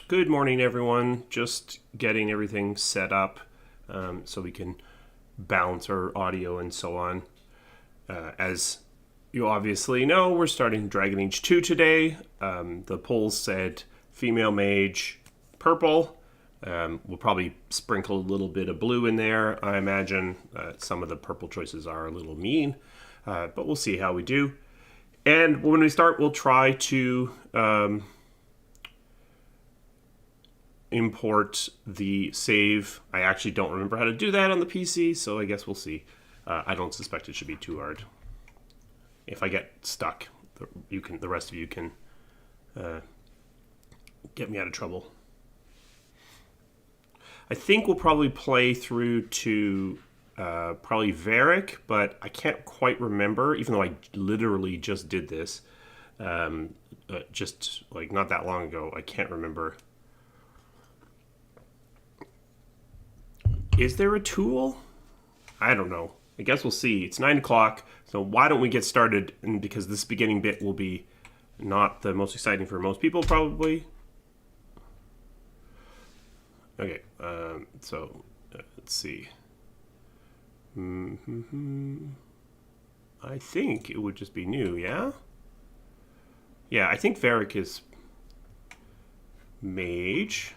Good morning, everyone. Just getting everything set up so we can balance our audio and so on. As you obviously know, we're starting Dragon Age 2 today. The polls said female mage, purple. We'll probably sprinkle a little bit of blue in there. I imagine some of the purple choices are a little mean, but we'll see how we do. And when we start, we'll try to import the save. I actually don't remember how to do that on the PC, so I guess we'll see. I don't suspect it should be too hard. If I get stuck, the rest of you can get me out of trouble. I think we'll probably play through to probably Varric, but I can't quite remember, even though I literally just did this just like not that long ago. I can't remember. Is there a tool? I don't know. I guess we'll see. It's 9 o'clock, so why don't we get started? And because this beginning bit will be not the most exciting for most people, probably. Okay, so let's see. I think it would just be new, yeah? Yeah, I think Varric is Mage.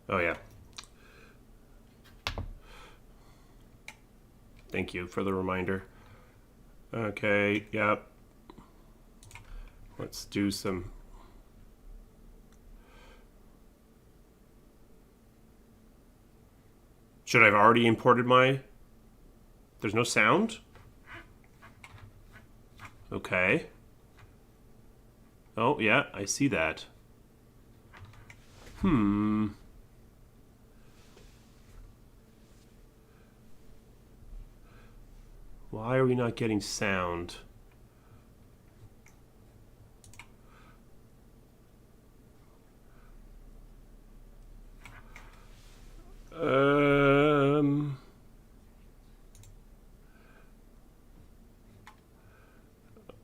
Oh, yeah. Thank you for the reminder. Okay, yep. Let's do some... Should I have already imported my... There's no sound? Okay. Oh, yeah, I see that. Why are we not getting sound?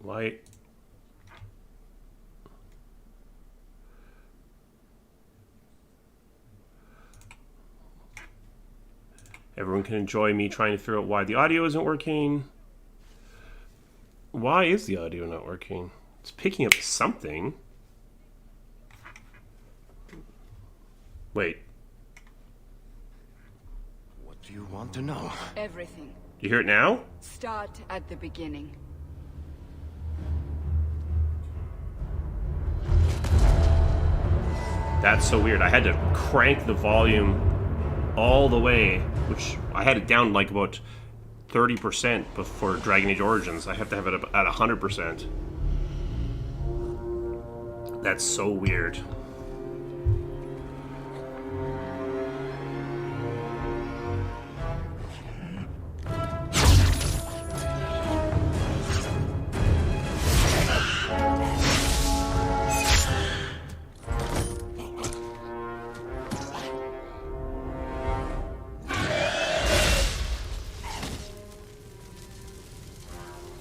Light. Everyone can enjoy me trying to figure out why the audio isn't working. Why is the audio not working? It's picking up something. Wait. What do you want to know? Everything. You hear it now? Start at the beginning. That's so weird. I had to crank the volume all the way, which I had it down like about 30% before Dragon Age Origins. I have to have it at 100%. That's so weird.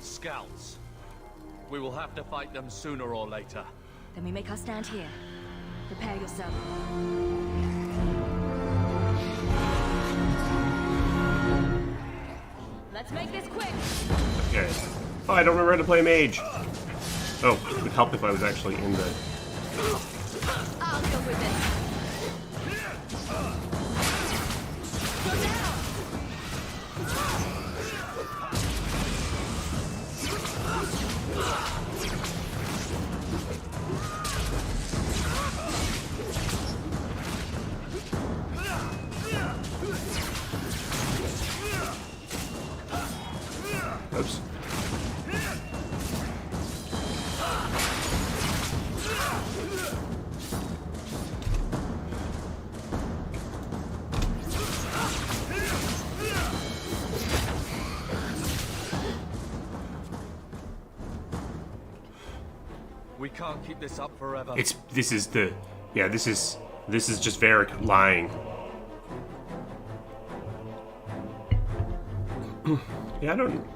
Scouts. We will have to fight them sooner or later. Then we make our stand here. Prepare yourself. Let's make this quick. Okay. Oh, I don't remember how to play Mage. Oh, it would help if I was actually in the... I'll deal with this. Oops. We can't keep this up forever. This is just Varric lying. Yeah, I don't...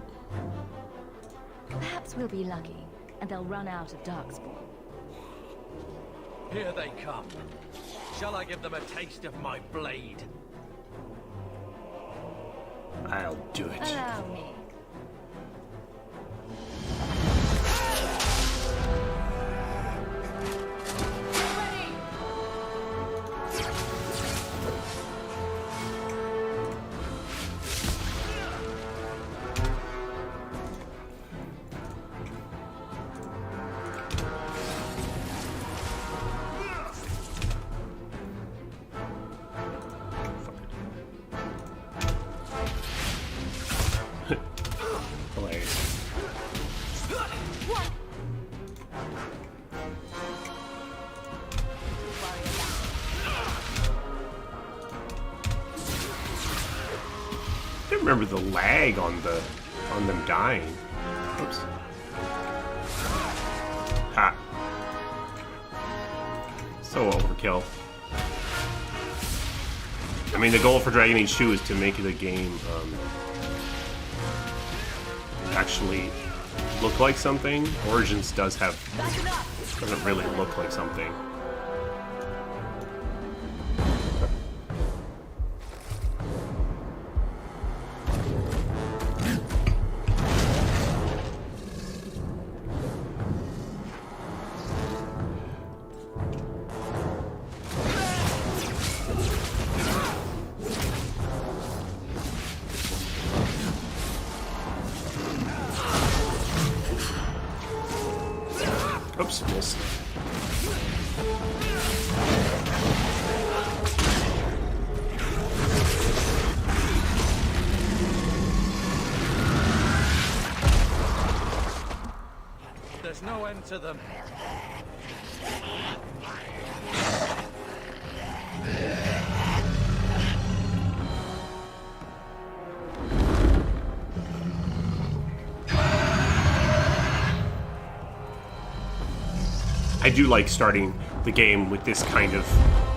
Perhaps Perhaps we'll be lucky, and they'll run out of Darkspawn. Here they come. Shall I give them a taste of my blade? I'll do it. Allow me. Hilarious. I remember the lag on them dying. Oops. Ha. So overkill. I mean, the goal for Dragon Age 2 is to make the game actually look like something. Origins doesn't really look like something. Oops, missed. There's no end to them. I do like starting the game with this kind of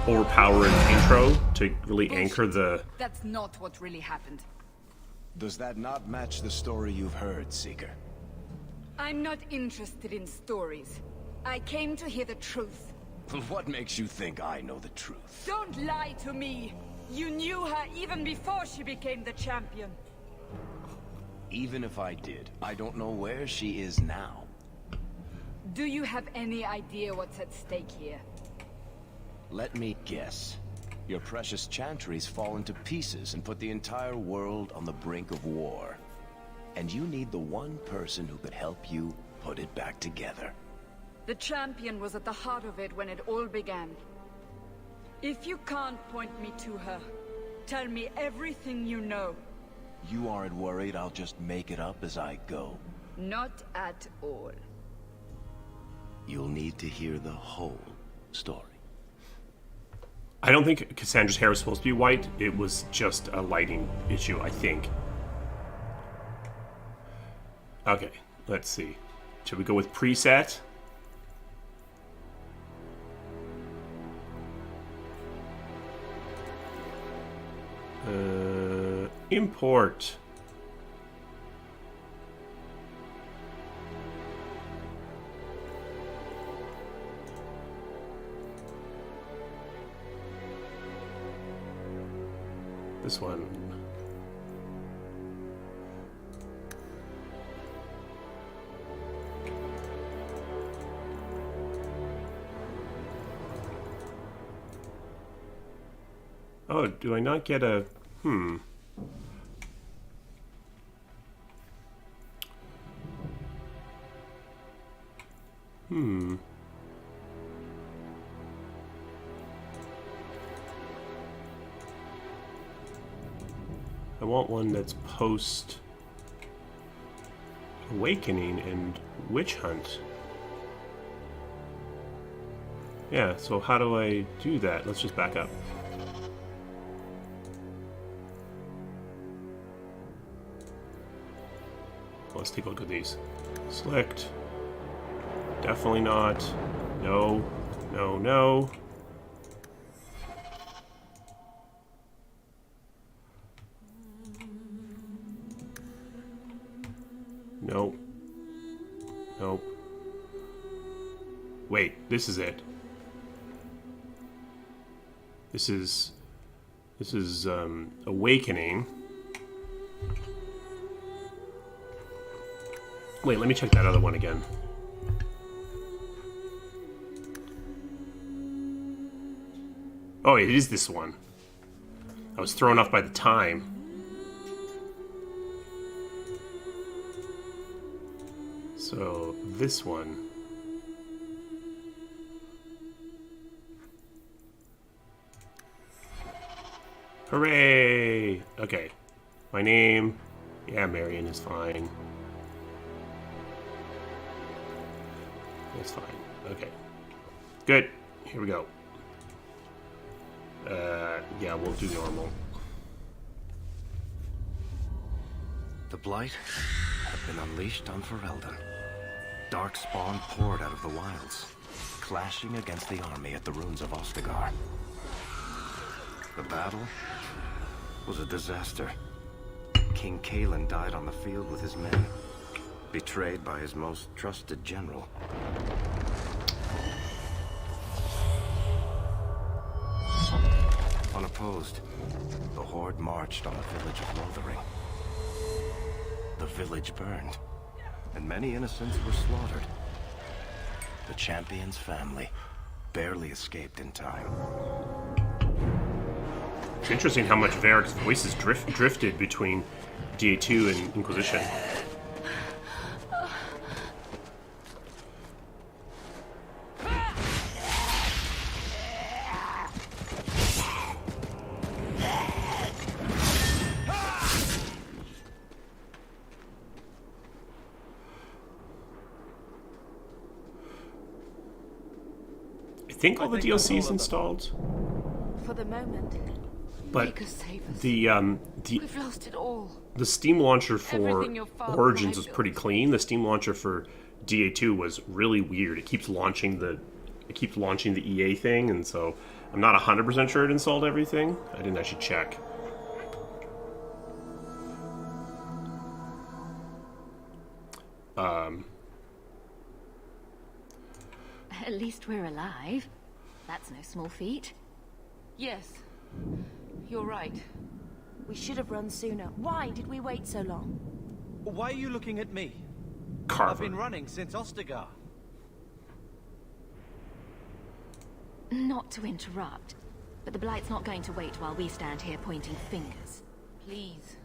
overpowering intro to really anchor the... That's not what really happened. Does that not match the story you've heard, Seeker? I'm not interested in stories. I came to hear the truth. What makes you think I know the truth? Don't lie to me! You knew her even before she became the champion. Even if I did, I don't know where she is now. Do you have any idea what's at stake here? Let me guess. Your precious chantries fall into pieces and put the entire world on the brink of war. And you need the one person who could help you put it back together. The champion was at the heart of it when it all began. If you can't point me to her, tell me everything you know. You aren't worried I'll just make it up as I go? Not at all. You'll need to hear the whole story. I don't think Cassandra's hair was supposed to be white. It was just a lighting issue, I think. Okay, let's see. Should we go with preset? Import. This one. Oh, do I not get a... I want one that's post Awakening and Witch Hunt. Yeah, so how do I do that? Let's just back up. Let's take a look at these. Select. Definitely not. No. No, no. No. Nope. Wait, this is it. This is Awakening. Wait, let me check that other one again. Oh, it is this one. I was thrown off by the time. So, this one. Hooray! Okay. My name. Yeah, Marion is fine. It's fine. Okay. Good. Here we go. Yeah, we'll do normal. The Blight had been unleashed on Ferelden. Darkspawn poured out of the wilds, clashing against the army at the ruins of Ostagar. The battle was a disaster. King Cailan died on the field with his men, betrayed by his most trusted general. Unopposed, the Horde marched on the village of Lothering. The village burned, and many innocents were slaughtered. The champion's family barely escaped in time. It's interesting how much Varric's voices drifted between DA2 and Inquisition. I think all the DLC is installed. For the moment. But Make us save us. We've lost it all. The Steam launcher for Everything your father Origins and I was pretty clean. The Steam launcher for DA2 was really weird. It keeps launching the EA thing, and so I'm not 100% sure it installed everything. I didn't actually check. At least we're alive. That's no small feat. Yes. You're right. We should have run sooner. Why did we wait so long? Why are you looking at me? I've Carver. been running since Ostagar. Not to interrupt, but the Blight's not going to wait while we stand here pointing fingers. Please.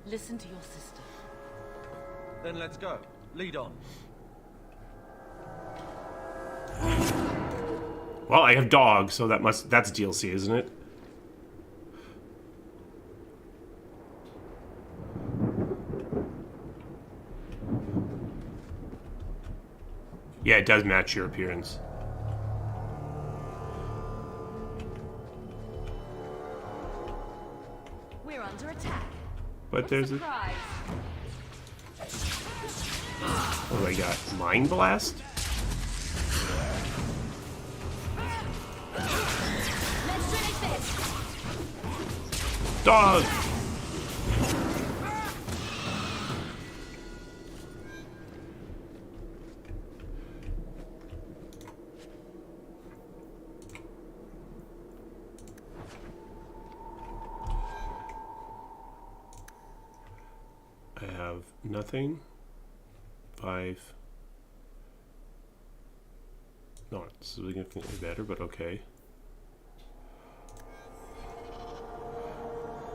Listen to your sister. Then let's go. Lead on. Well, I have dogs, so that's DLC, isn't it? Yeah, it does match your appearance. We're under attack. But there's a... Surprise! What do I got? Mind Blast? Let's finish this! Dog! I have nothing. 5. Not significantly better, but okay.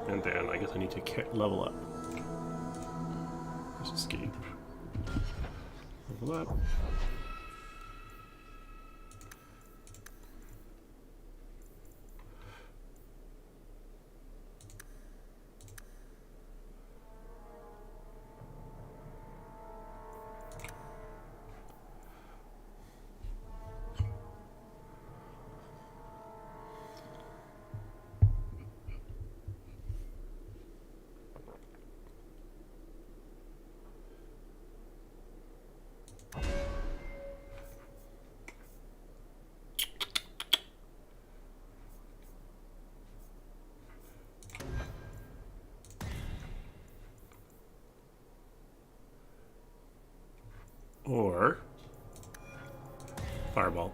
And then I guess I need to level up. Just escape. Level up. Or fireball.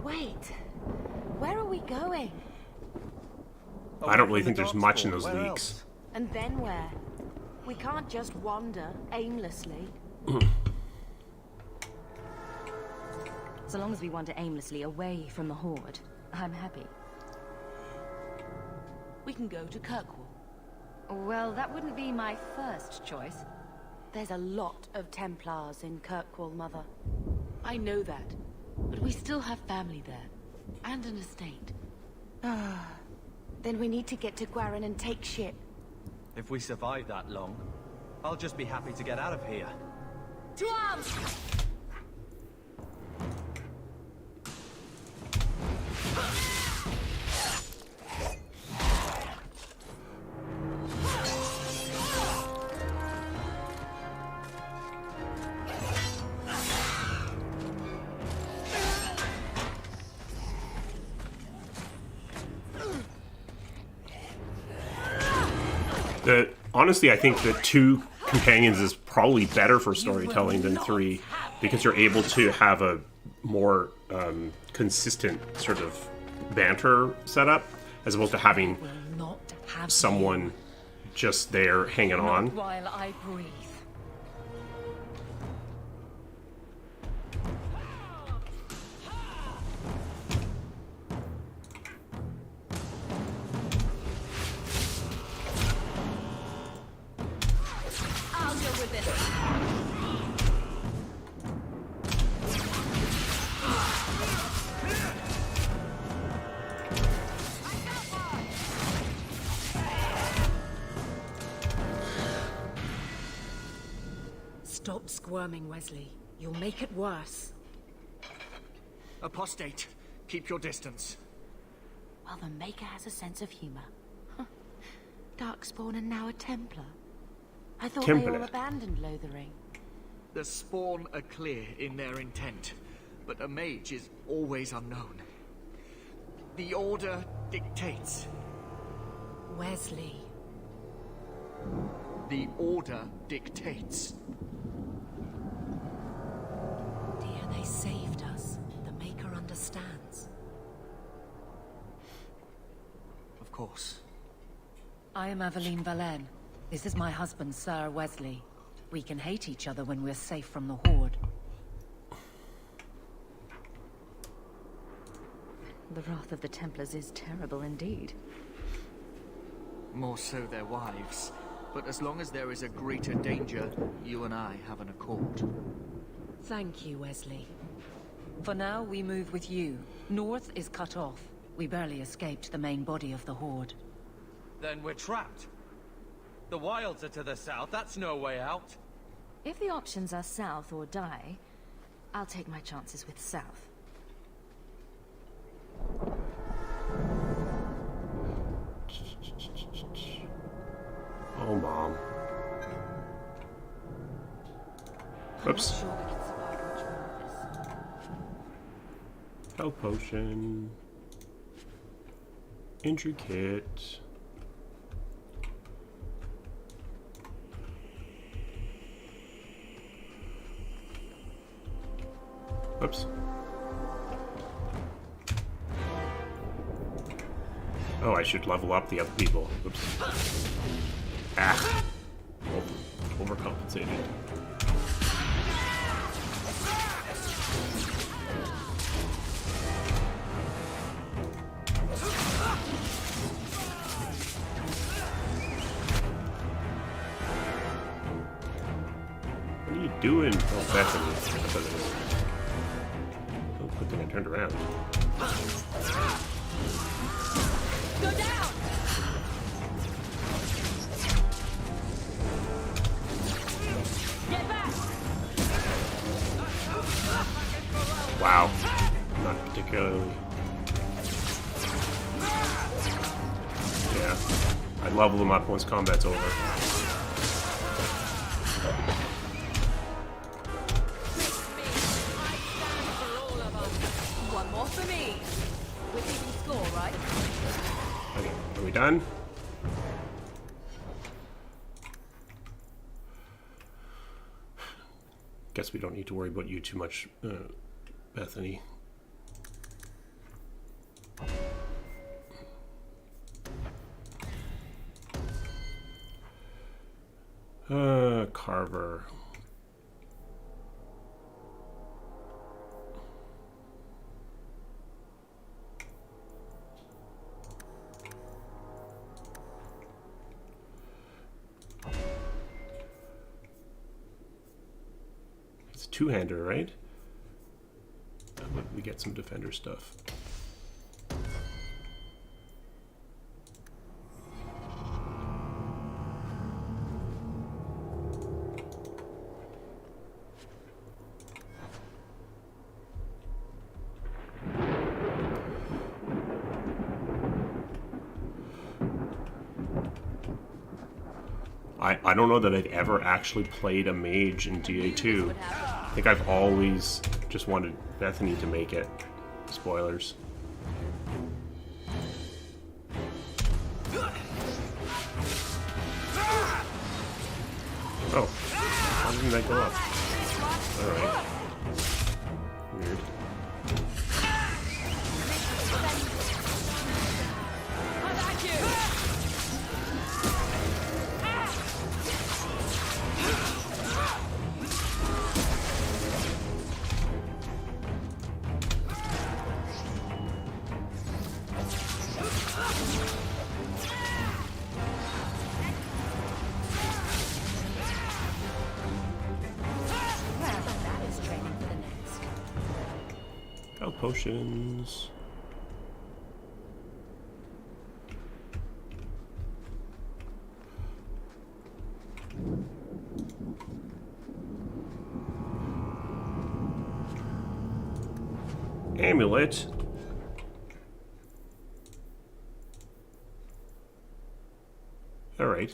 Wait, where are we going? I don't really think there's much in those leaks. And then where? We can't just wander aimlessly. So long as we wander aimlessly away from the Horde, I'm happy. We can go to Kirkwall. Well, that wouldn't be my first choice. There's a lot of Templars in Kirkwall, Mother. I know that. But we still have family there. And an estate. Then we need to get to Gwarin and take ship. If we survive that long, I'll just be happy to get out of here. To arms! Honestly, I think that 2 companions is probably better for storytelling than 3, because you're able to have a more consistent sort of banter setup, as opposed to having someone just there hanging on. While I breathe. I'll deal with this. Stop squirming, Wesley. You'll make it worse. Apostate, keep your distance. Well, the Maker has a sense of humor. Darkspawn and now a Templar. I thought they all abandoned Lothering. The Spawn are clear in their intent, but a mage is always unknown. The Order dictates. Wesley. The Order dictates. Dear, they saved us. The Maker understands. Of course. I am Aveline Valenne. This is my husband, Sir Wesley. We can hate each other when we're safe from the Horde. The wrath of the Templars is terrible indeed. More so their wives. But as long as there is a greater danger, you and I have an accord. Thank you, Wesley. For now, we move with you. North is cut off. We barely escaped the main body of the Horde. Then we're trapped. The wilds are to the south, that's no way out. If the options are south or die, I'll take my chances with south. Oh, Mom. Oops. I'm not sure we can survive much more of this. Health potion. Intricate. Oops. Oh, I should level up the other people. Oops. Ah. Oh, overcompensated. What are you doing? Oh, Bethany. That's what it is. Oh, good thing I turned around. Go down! Wow. not particularly. Yeah, I level them up once combat's over. One more for me. We're keeping score, right? Okay, are we done? Guess we don't need to worry about you too much, Bethany. Carver. It's a two-hander, right? We get some defender stuff. I don't know that I'd ever actually played a mage in DA2. I think I've always just wanted Bethany to make it. Spoilers. Oh, how didn't that go up? Alright. Weird. Potions. Amulet. All right.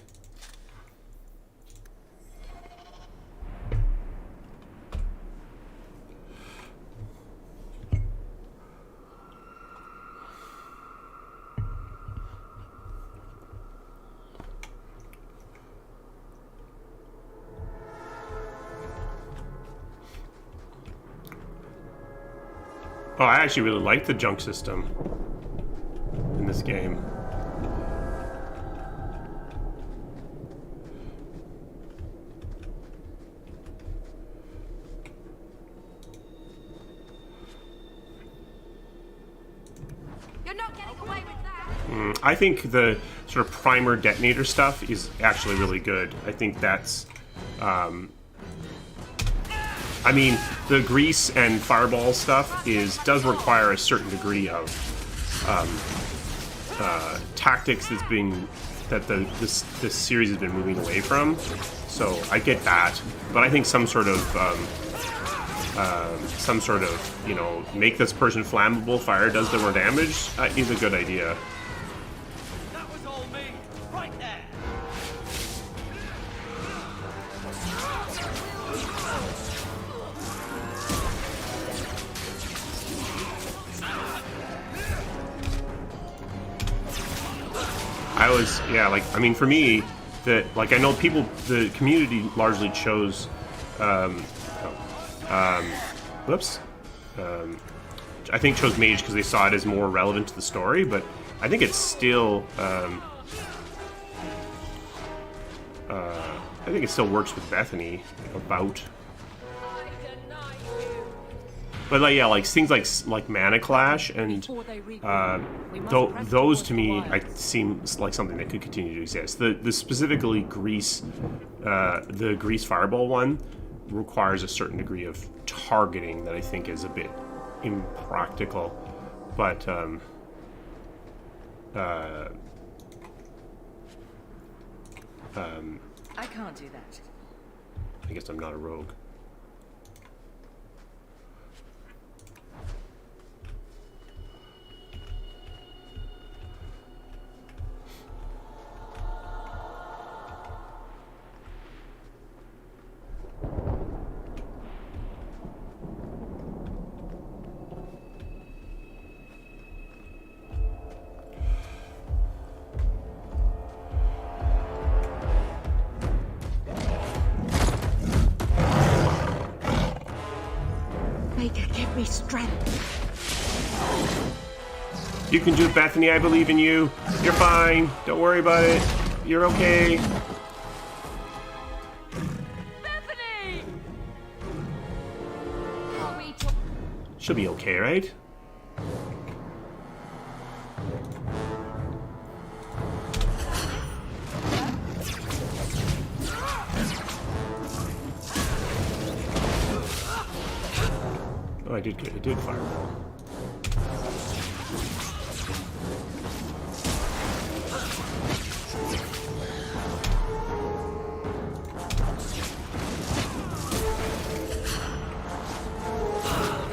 Oh, I actually really like the junk system in this game. You're not getting away with that. I think the sort of primer detonator stuff is actually really good. I think that's I mean, the grease and fireball stuff does require a certain degree of tactics that this series has been moving away from. So I get that, but I think some sort of you know, make this person flammable, fire does the more damage is a good idea. That was all me, right there. I mean, for me, I know people, the community largely chose, I think chose Mage because they saw it as more relevant to the story, but I think it's still, I think it still works with Bethany about. But like things like Mana Clash and those to me seem like something that could continue to exist. The specifically grease, the grease fireball one requires a certain degree of targeting that I think is a bit impractical. But I can't do that. I guess I'm not a rogue. Maker, give me strength. You can do it, Bethany. I believe in you. You're fine. Don't worry about it. You're okay. Bethany! She'll be okay, right? Oh, I did good. I did fireball.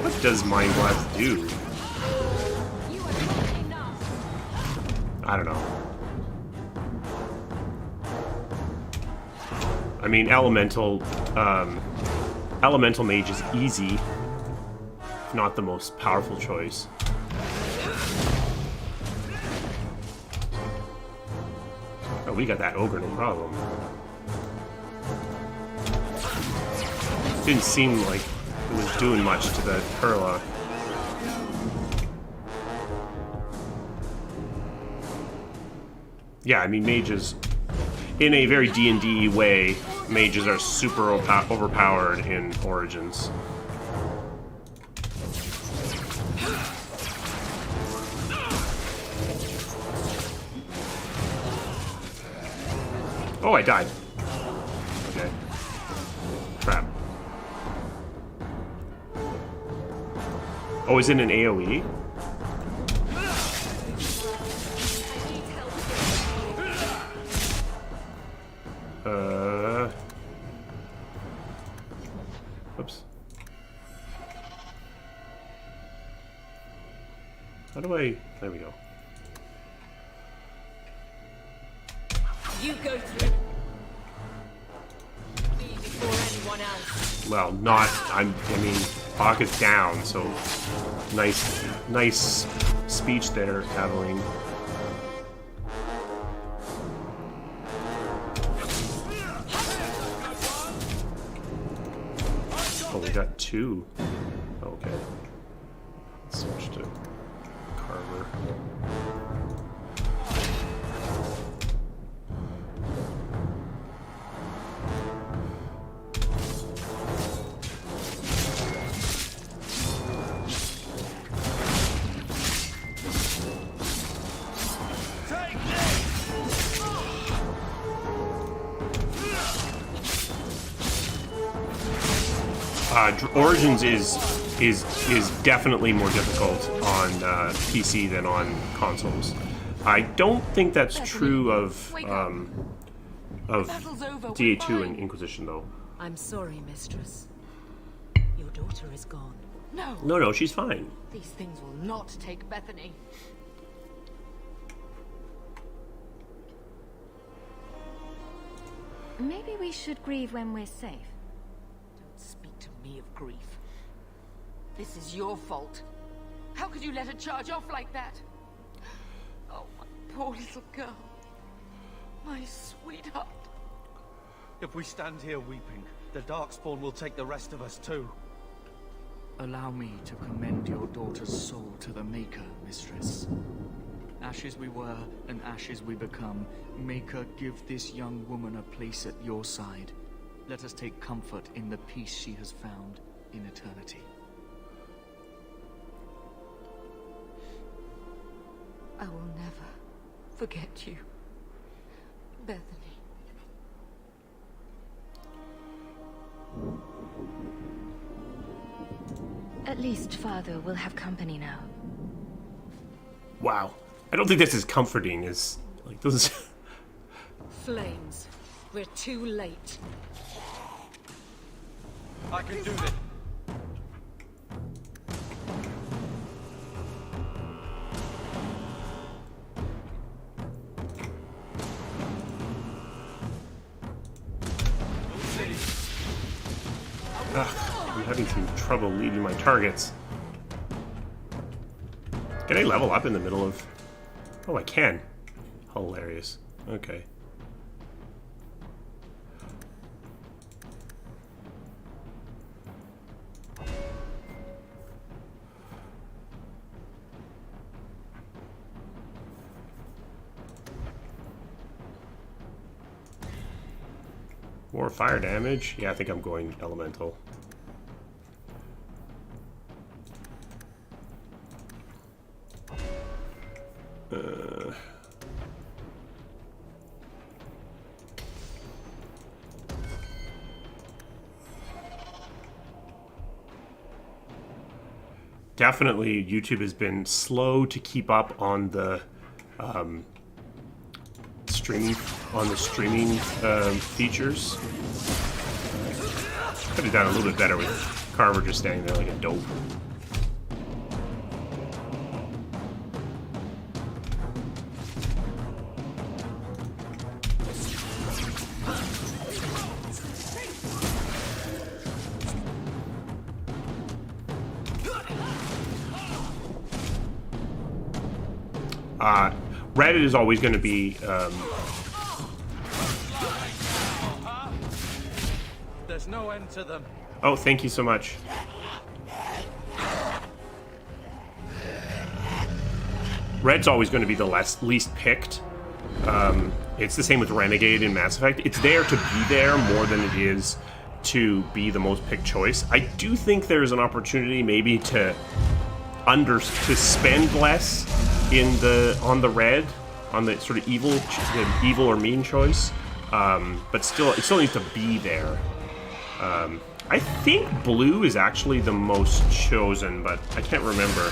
What does Mind Blast do? I don't know. I mean, elemental mage is easy, if not the most powerful choice. Oh, we got that ogre, no problem. Didn't seem like it was doing much to the Prologue. Yeah, I mean, mages, in a very D&D way, mages are super overpowered in Origins. Oh, I died. Okay. Crap. Oh, is it an AoE? Oops. How do I... There we go. You go through me before anyone else. Well, not... I mean, pocket's down, so... Nice speech there, Aveline. Oh, we got two. Okay. Let's switch to Carver. Origins is definitely more difficult on PC than on consoles. I don't think that's true of DA2 and Inquisition, though. I'm sorry, mistress. Your daughter is gone. No. No, she's fine. These things will not take Bethany. Maybe we should grieve when we're safe. Don't speak to me of grief. This is your fault. How could you let her charge off like that? Oh, my poor little girl. My sweetheart. If we stand here weeping, the Darkspawn will take the rest of us too. Allow me to commend your daughter's soul to the Maker, mistress. Ashes we were, and ashes we become. Maker, give this young woman a place at your side. Let us take comfort in the peace she has found in eternity. I will never forget you, Bethany. At least Father will have company now. Wow. I don't think this is comforting. Is like those. Flames. We're too late. I can do this. I'm having some trouble leading my targets. Can I level up in the middle of... Oh, I can. Hilarious. Okay. More fire damage. Yeah, I think I'm going elemental. Definitely, YouTube has been slow to keep up on the streaming features. Could have done a little bit better with Carver just standing there like a dope. Reddit is always going to be There's no end to them. oh, thank you so much. Red's always going to be the least picked. It's the same with Renegade in Mass Effect. It's there to be there more than it is to be the most picked choice. I do think there's an opportunity maybe to spend less on the red, on the sort of evil or mean choice, but still, it still needs to be there. I think blue is actually the most chosen, but I can't remember.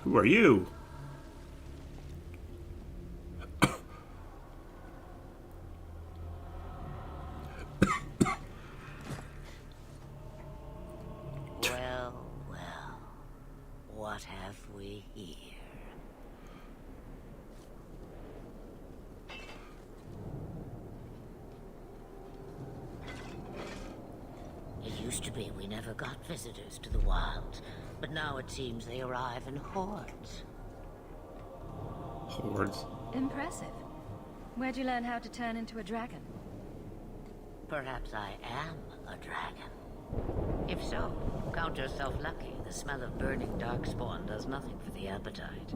Who are you? What have we here? It used to be we never got visitors to the wilds, but now it seems they arrive in hordes. Hordes? Impressive. Where'd you learn how to turn into a dragon? Perhaps I am a dragon. If so, count yourself lucky. The smell of burning darkspawn does nothing for the appetite.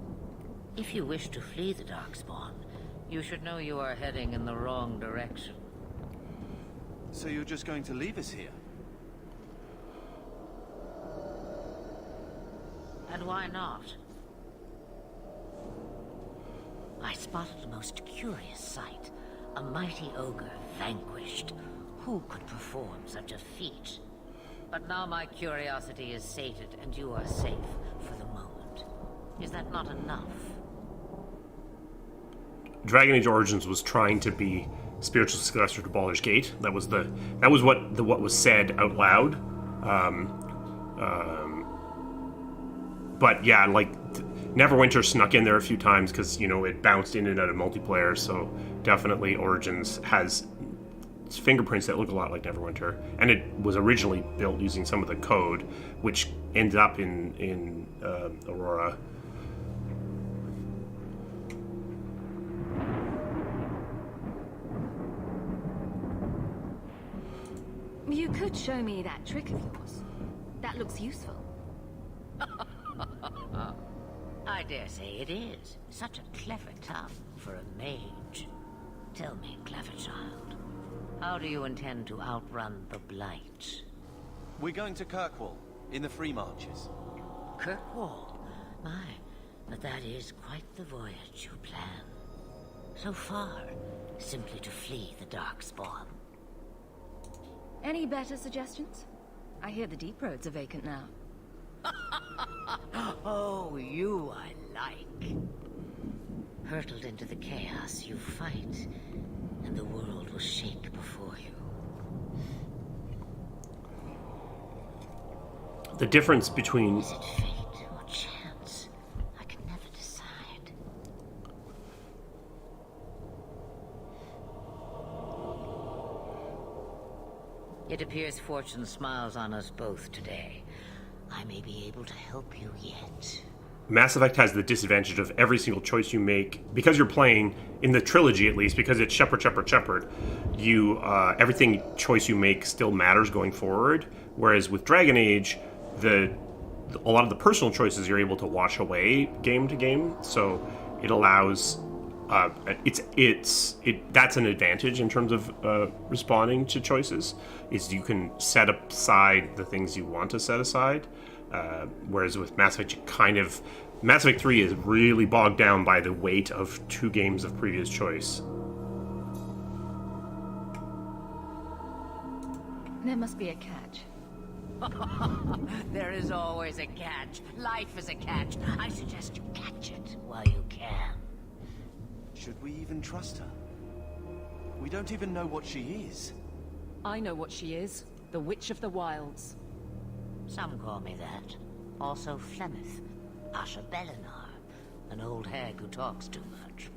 If you wish to flee the darkspawn, you should know you are heading in the wrong direction. So you're just going to leave us here? And why not? I spotted a most curious sight. A mighty ogre vanquished. Who could perform such a feat? But now my curiosity is sated, and you are safe for the moment. Is that not enough? Dragon Age Origins was trying to be spiritual successor to Baldur's Gate. That was what was said out loud. But yeah, like Neverwinter snuck in there a few times because it bounced in and out of multiplayer. So definitely Origins has fingerprints that look a lot like Neverwinter, and it was originally built using some of the code, which ended up in Aurora. You could show me that trick of yours. That looks useful. I dare say it is. Such a clever tongue for a mage. Tell me, clever child, how do you intend to outrun the Blight? We're going to Kirkwall, in the Free Marches. Kirkwall? My, but that is quite the voyage you plan. So far, simply to flee the Darkspawn. Any better suggestions? I hear the deep roads are vacant now. Oh, you I like. Hurtled into the chaos you fight, and the world will shake before you. The difference between... Is it fate or chance? I can never decide. It appears fortune smiles on us both today. I may be able to help you yet. Mass Effect has the disadvantage of every single choice you make, because you're playing, in the trilogy at least, because it's Shepherd, you, everything choice you make still matters going forward, whereas with Dragon Age, a lot of the personal choices you're able to wash away game to game, so it allows, that's an advantage in terms of responding to choices, is you can set aside the things you want to set aside. Whereas with Mass Effect, Mass Effect 3 is really bogged down by the weight of 2 games of previous choice. There must be a catch. There is always a catch. Life is a catch. I suggest you catch it while you can. Should we even trust her? We don't even know what she is. I know what she is. The Witch of the Wilds. Some call me that. Also Flemeth, Asha Belinar, an old hag who talks too much.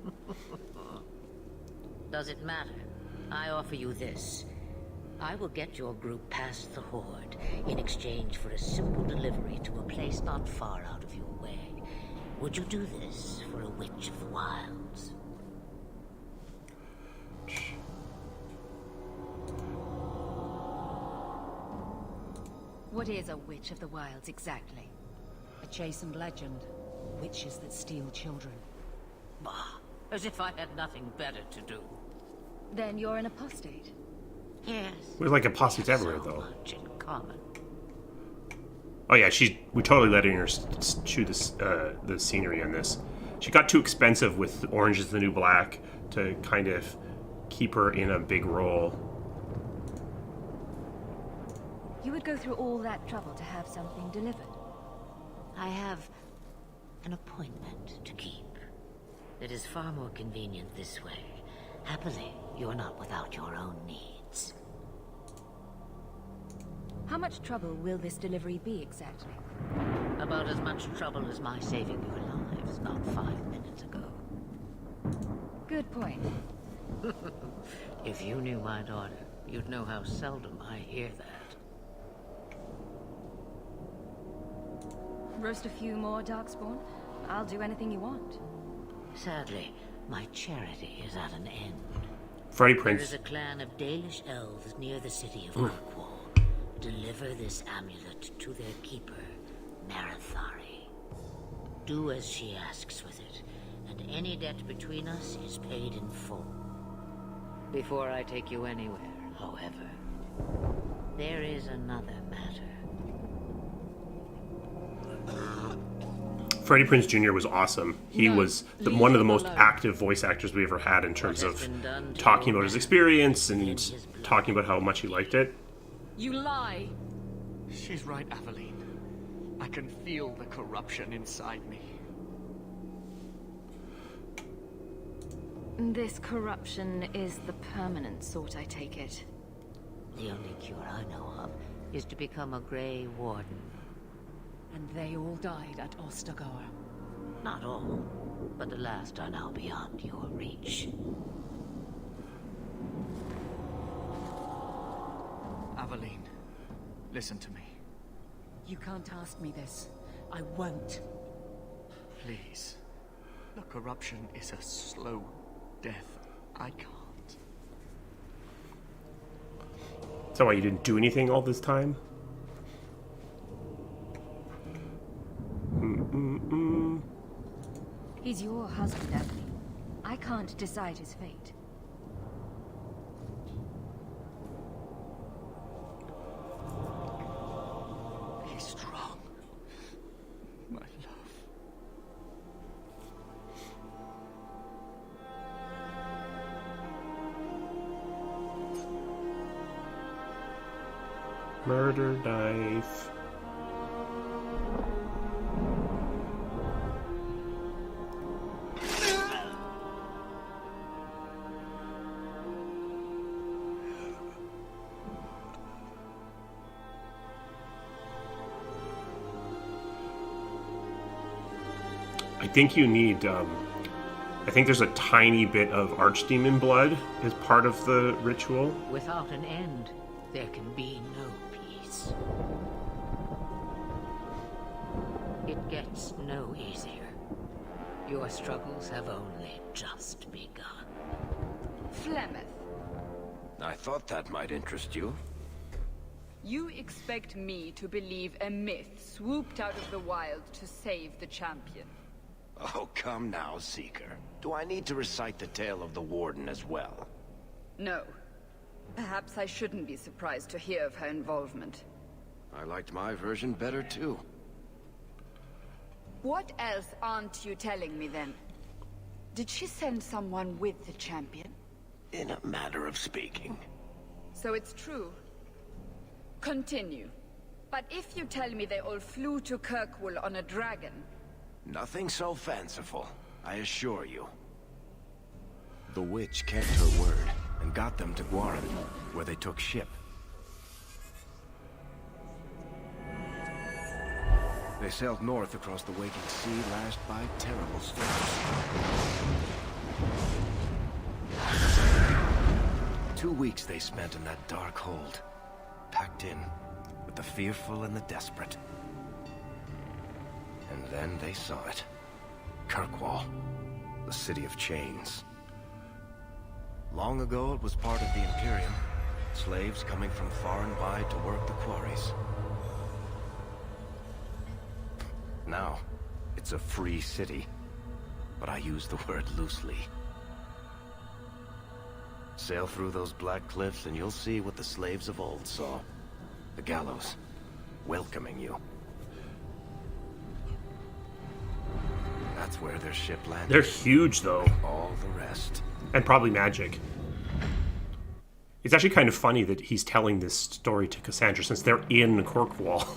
Does it matter? I offer you this. I will get your group past the Horde in exchange for a simple delivery to a place not far out of your way. Would you do this for a Witch of the Wilds? What is a Witch of the Wilds exactly? A chastened legend. Witches that steal children. Bah, as if I had nothing better to do. Then you're an apostate. Yes. We're like apostates everywhere, so though. Much in common. Oh yeah, we totally letting her chew the scenery on this. She got too expensive with Orange is the New Black to kind of keep her in a big role. You would go through all that trouble to have something delivered? I have an appointment to keep. It is far more convenient this way. Happily, you're not without your own needs. How much trouble will this delivery be exactly? About as much trouble as my saving your lives not 5 minutes ago. Good point. If you knew my daughter, you'd know how seldom I hear that. Roast a few more, Darkspawn. I'll do anything you want. Sadly, my charity is at an end. Freddie There Prinze. is a clan of Dalish elves near the city of Kirkwall. Deliver this amulet to their keeper, Merrill. Do as she asks with it, and any debt between us is paid in full. Before I take you anywhere, however, there is another matter. Freddie Prinze Jr. was awesome. He was one of the most active voice actors we ever had in terms of talking about his experience and talking about how much he liked it. You lie! She's right, Aveline. I can feel the corruption inside me. This corruption is the permanent sort, I take it. The only cure I know of is to become a Grey Warden. And they all died at Ostagar. Not all, but the last are now beyond your reach. Aveline, listen to me. You can't ask me this. I won't. Please. The corruption is a slow death. I can't. Is that why you didn't do anything all this time? He's your husband, Aveline. I can't decide his fate. Be strong, my love. Murder knife. I think you need, I think there's a tiny bit of archdemon blood as part of the ritual. Without an end, there can be no peace. It gets no easier. Your struggles have only just begun. Flemeth, I thought that might interest you. you expect me to believe a myth swooped out of the wild to save the champion? Oh, come now, Seeker. Do I need to recite the tale of the Warden as well? No. Perhaps I shouldn't be surprised to hear of her involvement. I liked my version better, too. What else aren't you telling me, then? Did she send someone with the champion? In a matter of speaking. So it's true. Continue. But if you tell me they all flew to Kirkwall on a dragon... Nothing so fanciful, I assure you. The witch kept her word, and got them to Warden, where they took ship. They sailed north across the waking sea, lashed by terrible storms. 2 weeks they spent in that dark hold, packed in with the fearful and the desperate. And then they saw it. Kirkwall, the city of chains. Long ago it was part of the Imperium, slaves coming from far and wide to work the quarries. Now, it's a free city, but I use the word loosely. Sail through those black cliffs and you'll see what the slaves of old saw. The gallows, welcoming you. That's where their ship landed. They're huge, though. All the rest. And probably magic. It's actually kind of funny that he's telling this story to Cassandra since they're in Kirkwall.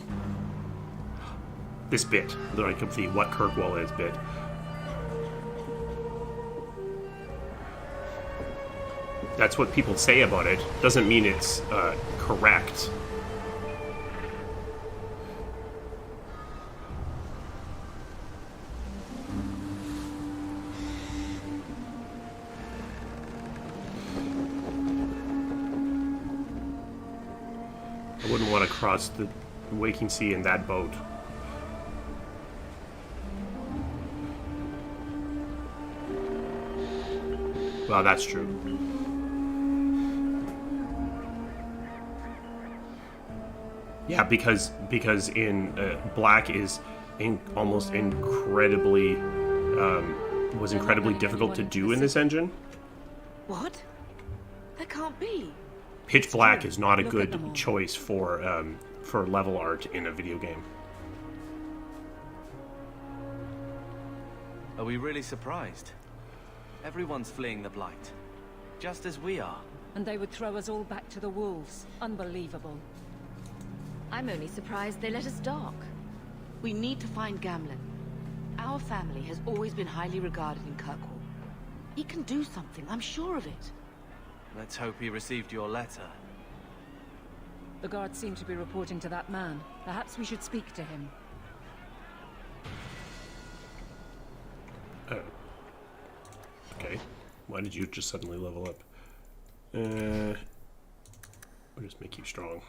This bit, like the what Kirkwall is bit. That's what people say about it. Doesn't mean it's correct. I wouldn't want to cross the waking sea in that boat. Well, that's true. Yeah, because in Black is almost incredibly was incredibly difficult to do in this engine. What? That can't be. Pitch Black is not a good choice for level art in a video game. Are we really surprised? Everyone's fleeing the Blight. Just as we are. And they would throw us all back to the wolves. Unbelievable. I'm only surprised they let us dock. We need to find Gamlin. Our family has always been highly regarded in Kirkwall. He can do something, I'm sure of it. Let's hope he received your letter. The guards seem to be reporting to that man. Perhaps we should speak to him. Oh. Okay. Why did you just suddenly level up? We'll just make you strong.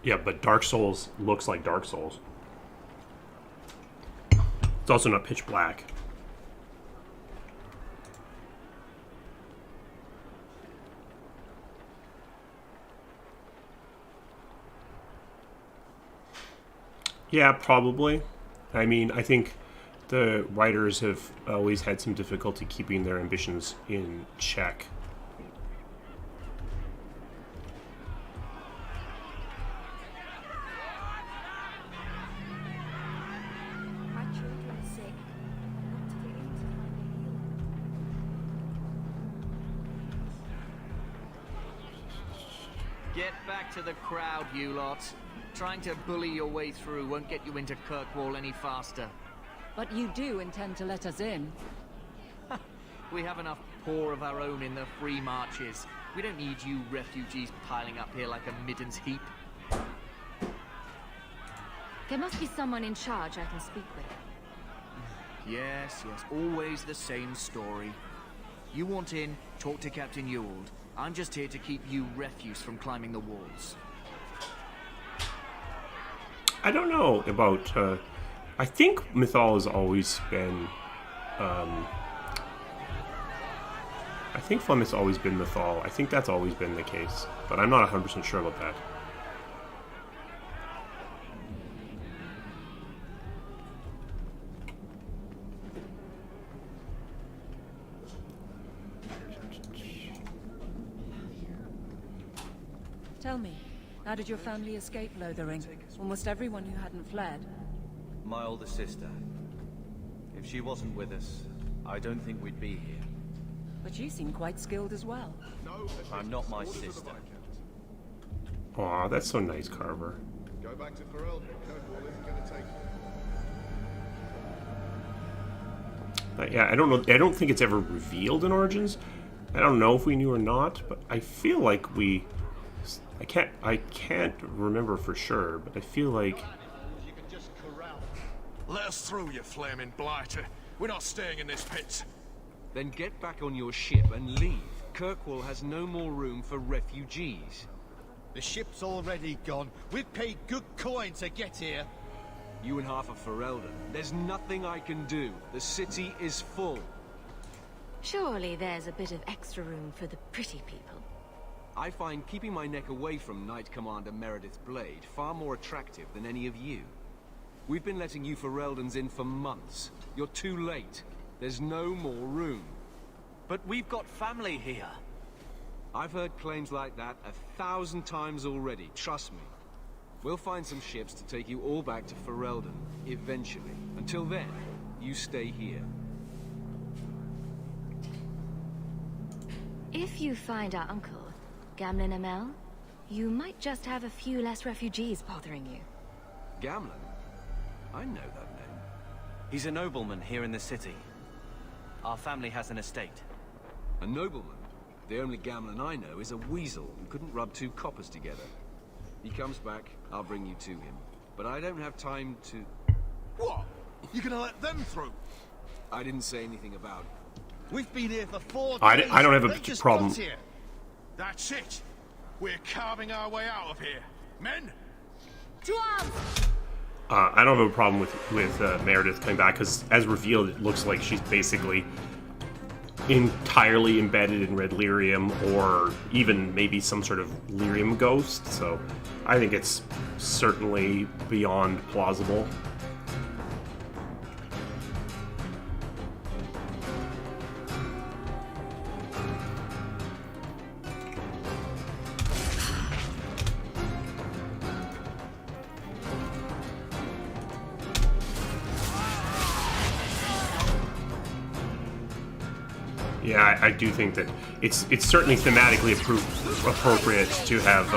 Yeah, but Dark Souls looks like Dark Souls. It's also not pitch black. Yeah, probably. I mean, I think the writers have always had some difficulty keeping their ambitions in check. Get back to the crowd, you lot. Trying to bully your way through won't get you into Kirkwall any faster. But you do intend to let us in. We have enough poor of our own in the free marches. We don't need you refugees piling up here like a middens heap. There must be someone in charge I can speak with. Yes, always the same story. You want in, talk to Captain Ewald. I'm just here to keep you refuse from climbing the walls. I don't know about, I think Mythal has always been, I think Flemeth's always been Mythal. I think that's always been the case, but I'm not 100% sure about that. Tell me, how did your family escape Lothering? Almost everyone who hadn't fled. My older sister. If she wasn't with us, I don't think we'd be here. But you seem quite skilled as well. I'm not my sister. Aw, that's so nice, Carver. Go back to Ferelden. Kirkwall isn't going to take you. Yeah, I don't know. I don't think it's ever revealed in Origins. I don't know if we knew or not, but I feel like we... I can't remember for sure, but I feel like... Let us through, you flaming blighter. We're not staying in this pit. Then get back on your ship and leave. Kirkwall has no more room for refugees. The ship's already gone. We've paid good coin to get here. You and half of Ferelden. There's nothing I can do. The city is full. Surely there's a bit of extra room for the pretty people. I find keeping my neck away from Knight Commander Meredith's blade far more attractive than any of you. We've been letting you Fereldans in for months. You're too late. There's no more room. But we've got family here. I've heard claims like that 1,000 times already, trust me. We'll find some ships to take you all back to Ferelden, eventually. Until then, you stay here. If you find our uncle, Gamlin Amel, you might just have a few less refugees bothering you. Gamlin? I know that name. He's a nobleman here in the city. Our family has an estate. A nobleman? The only Gamlin I know is a weasel who couldn't rub two coppers together. He comes back, I'll bring you to him. But I don't have time to... What? You're gonna let them through? I didn't say anything about it. We've been here for 4 days. I don't have a They just problem. got here. That's it. We're carving our way out of here. Men? To arms! I don't have a problem with Meredith coming back, because as revealed, it looks like she's basically entirely embedded in red lyrium, or even maybe some sort of lyrium ghost, so I think it's certainly beyond plausible. Yeah, I do think that it's certainly thematically appropriate to have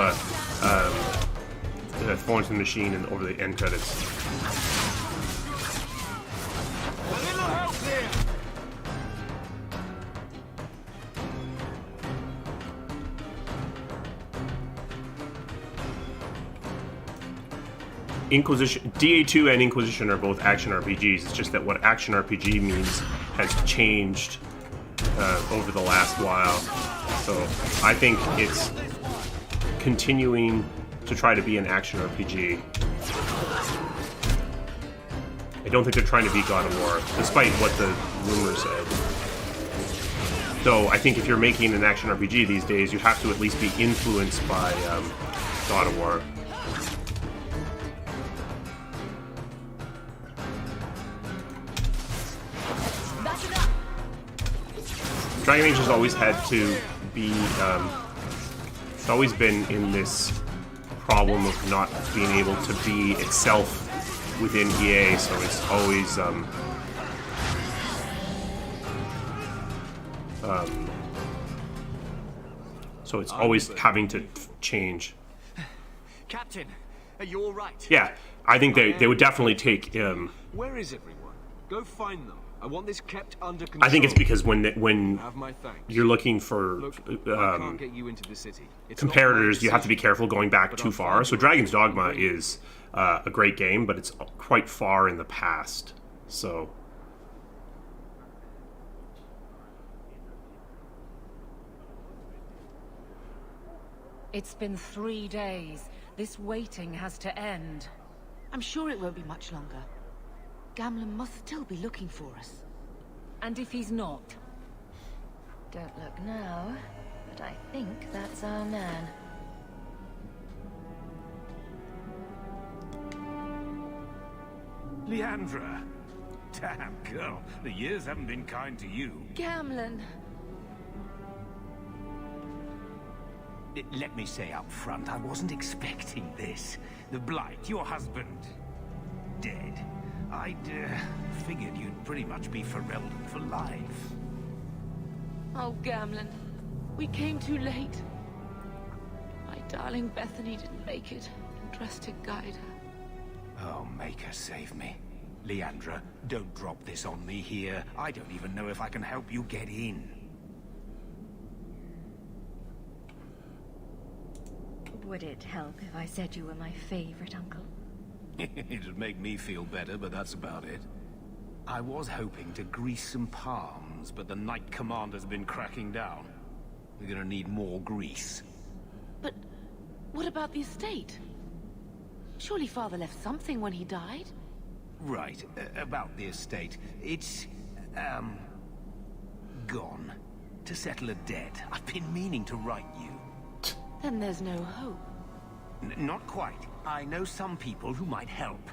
Florence and the Machine and over the end credits. A little help here. Inquisition, DA2 and Inquisition are both action RPGs. It's just that what action RPG means has changed over the last while. So I think it's continuing to try to be an action RPG. I don't think they're trying to be God of War, despite what the rumors said. Though I think if you're making an action RPG these days, you have to at least be influenced by God of War. Dragon Age has always had to be, it's always been in this problem of not being able to be itself within EA, so it's always, so it's always having to change. Captain, are you all right? Yeah, I think they would definitely take, Where is everyone? Go find them. I want this kept under control. I think it's because when Have my thanks. you're looking for Look, I can't get you into the city. It's not comparators, my you have to be decision, careful going back but too I'll far. find So you. Dragon's Dogma is a great game, but it's quite far in the past. So It's been 3 days. This waiting has to end. I'm sure it won't be much longer. Gamlin must still be looking for us. And if he's not? Don't look now, but I think that's our man. Leandra! Damn, girl, the years haven't been kind to you. Gamlin! Let me say up front, I wasn't expecting this. The Blight, your husband, dead. I'd figured you'd pretty much be Ferelden for life. Oh, Gamlin. We came too late. My darling Bethany didn't make it. Dressed to guide her. Oh, make her save me. Leandra, don't drop this on me here. I don't even know if I can help you get in. Would it help if I said you were my favorite uncle? It'd make me feel better, but that's about it. I was hoping to grease some palms, but the Knight Commander's been cracking down. We're gonna need more grease. But what about the estate? Surely Father left something when he died? Right, about the estate. It's, gone. To settle a debt. I've been meaning to write you. Then there's no hope. Not quite. I know some people who might help.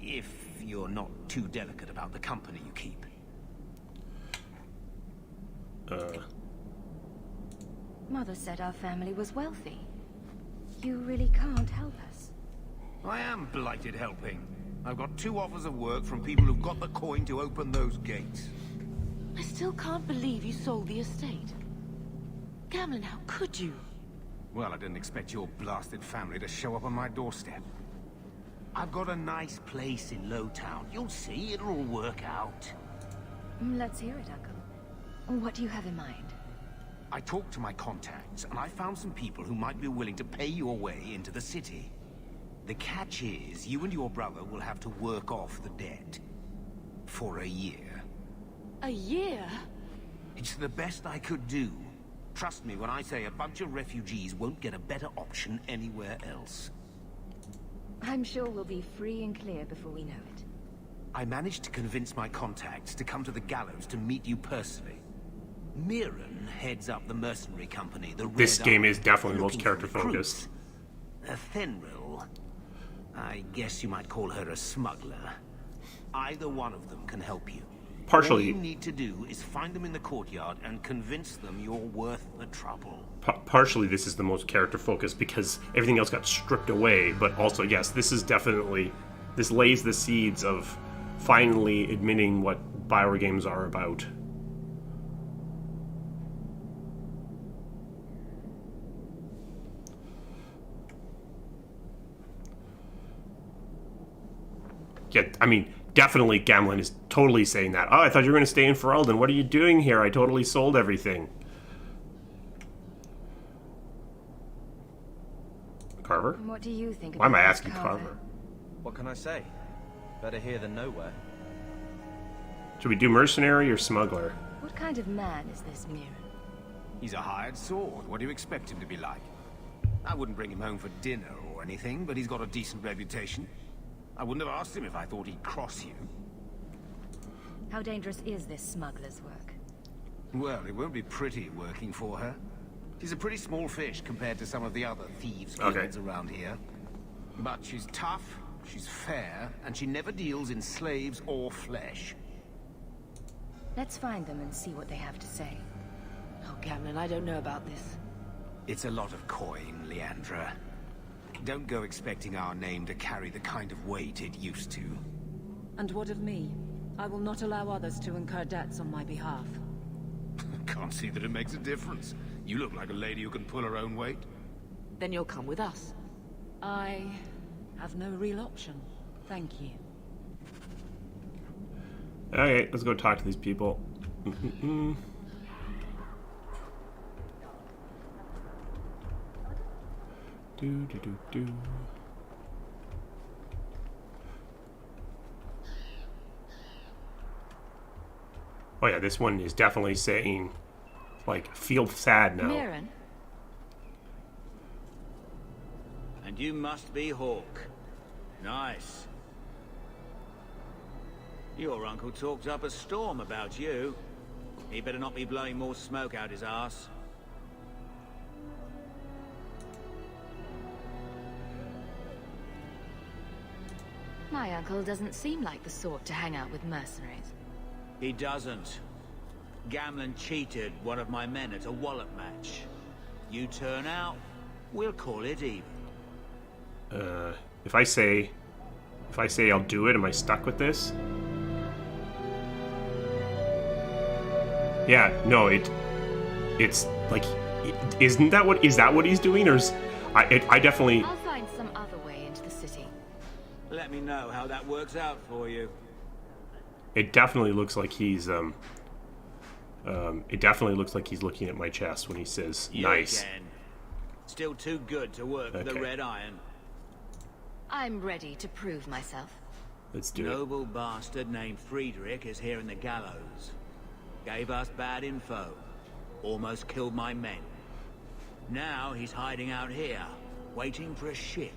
If you're not too delicate about the company you keep. Mother said our family was wealthy. You really can't help us. I am blighted helping. I've got 2 offers of work from people who've got the coin to open those gates. I still can't believe you sold the estate. Gamlin, how could you? Well, I didn't expect your blasted family to show up on my doorstep. I've got a nice place in Lowtown. You'll see, it'll all work out. Let's hear it, Uncle. What do you have in mind? I talked to my contacts, and I found some people who might be willing to pay your way into the city. The catch is, you and your brother will have to work off the debt. For a year. A year? It's the best I could do. Trust me when I say a bunch of refugees won't get a better option anywhere else. I'm sure we'll be free and clear before we know it. I managed to convince my contacts to come to the gallows to meet you personally. Merrill heads up the mercenary company, the This Red game Army. is definitely They're most looking character for recruits. focused. Fenrill. I guess you might call her a smuggler. Either one of them can help you. Partially. All you need to do is find them in the courtyard and convince them you're worth the trouble. Partially this is the most character focused because everything else got stripped away, but also, yes, this is definitely, this lays the seeds of finally admitting what Bioware games are about. Yeah, I mean, definitely Gamlin is totally saying that. Oh, I thought you were going to stay in Ferelden. What are you doing here? I totally sold everything. Carver? What do you think? Why am I about asking Carver? What can I say? Better here than nowhere. Should we do mercenary or smuggler? What kind of man is this Merrill? He's a hired sword. What do you expect him to be like? I wouldn't bring him home for dinner or anything, but he's got a decent reputation. I wouldn't have asked him if I thought he'd cross you. How dangerous is this smuggler's work? Well, it won't be pretty working for her. She's a pretty small fish compared to some of the other thieves' guilds around here. But she's tough, she's fair, and she never deals in slaves or flesh. Let's find them and see what they have to say. Oh, Gamlin, I don't know about this. It's a lot of coin, Leandra. Don't go expecting our name to carry the kind of weight it used to. And what of me? I will not allow others to incur debts on my behalf. Can't see that it makes a difference. You look like a lady who can pull her own weight. Then you'll come with us. I have no real option. Thank you. Okay, let's go talk to these people. Do. Oh yeah, this one is definitely saying, like, feel sad now. Mirren? You must be Hawk. Nice. Your uncle talked up a storm about you. He better not be blowing more smoke out his arse. My uncle doesn't seem like the sort to hang out with mercenaries. He doesn't. Gamlin cheated one of my men at a wallop match. You turn out, we'll call it even. If I say I'll do it, am I stuck with this? Yeah, no, it's like, is that what he's doing, or is I definitely. I'll find some other way into the city. Let me know how that works out for you. It definitely looks like he's it definitely looks like he's looking at my chest when he says nice. Again. Still too good to work for the Red Iron. I'm ready to prove myself. Let's do it. Noble bastard named Friedrich is here in the gallows. Gave us bad info. Almost killed my men. Now he's hiding out here, waiting for a ship.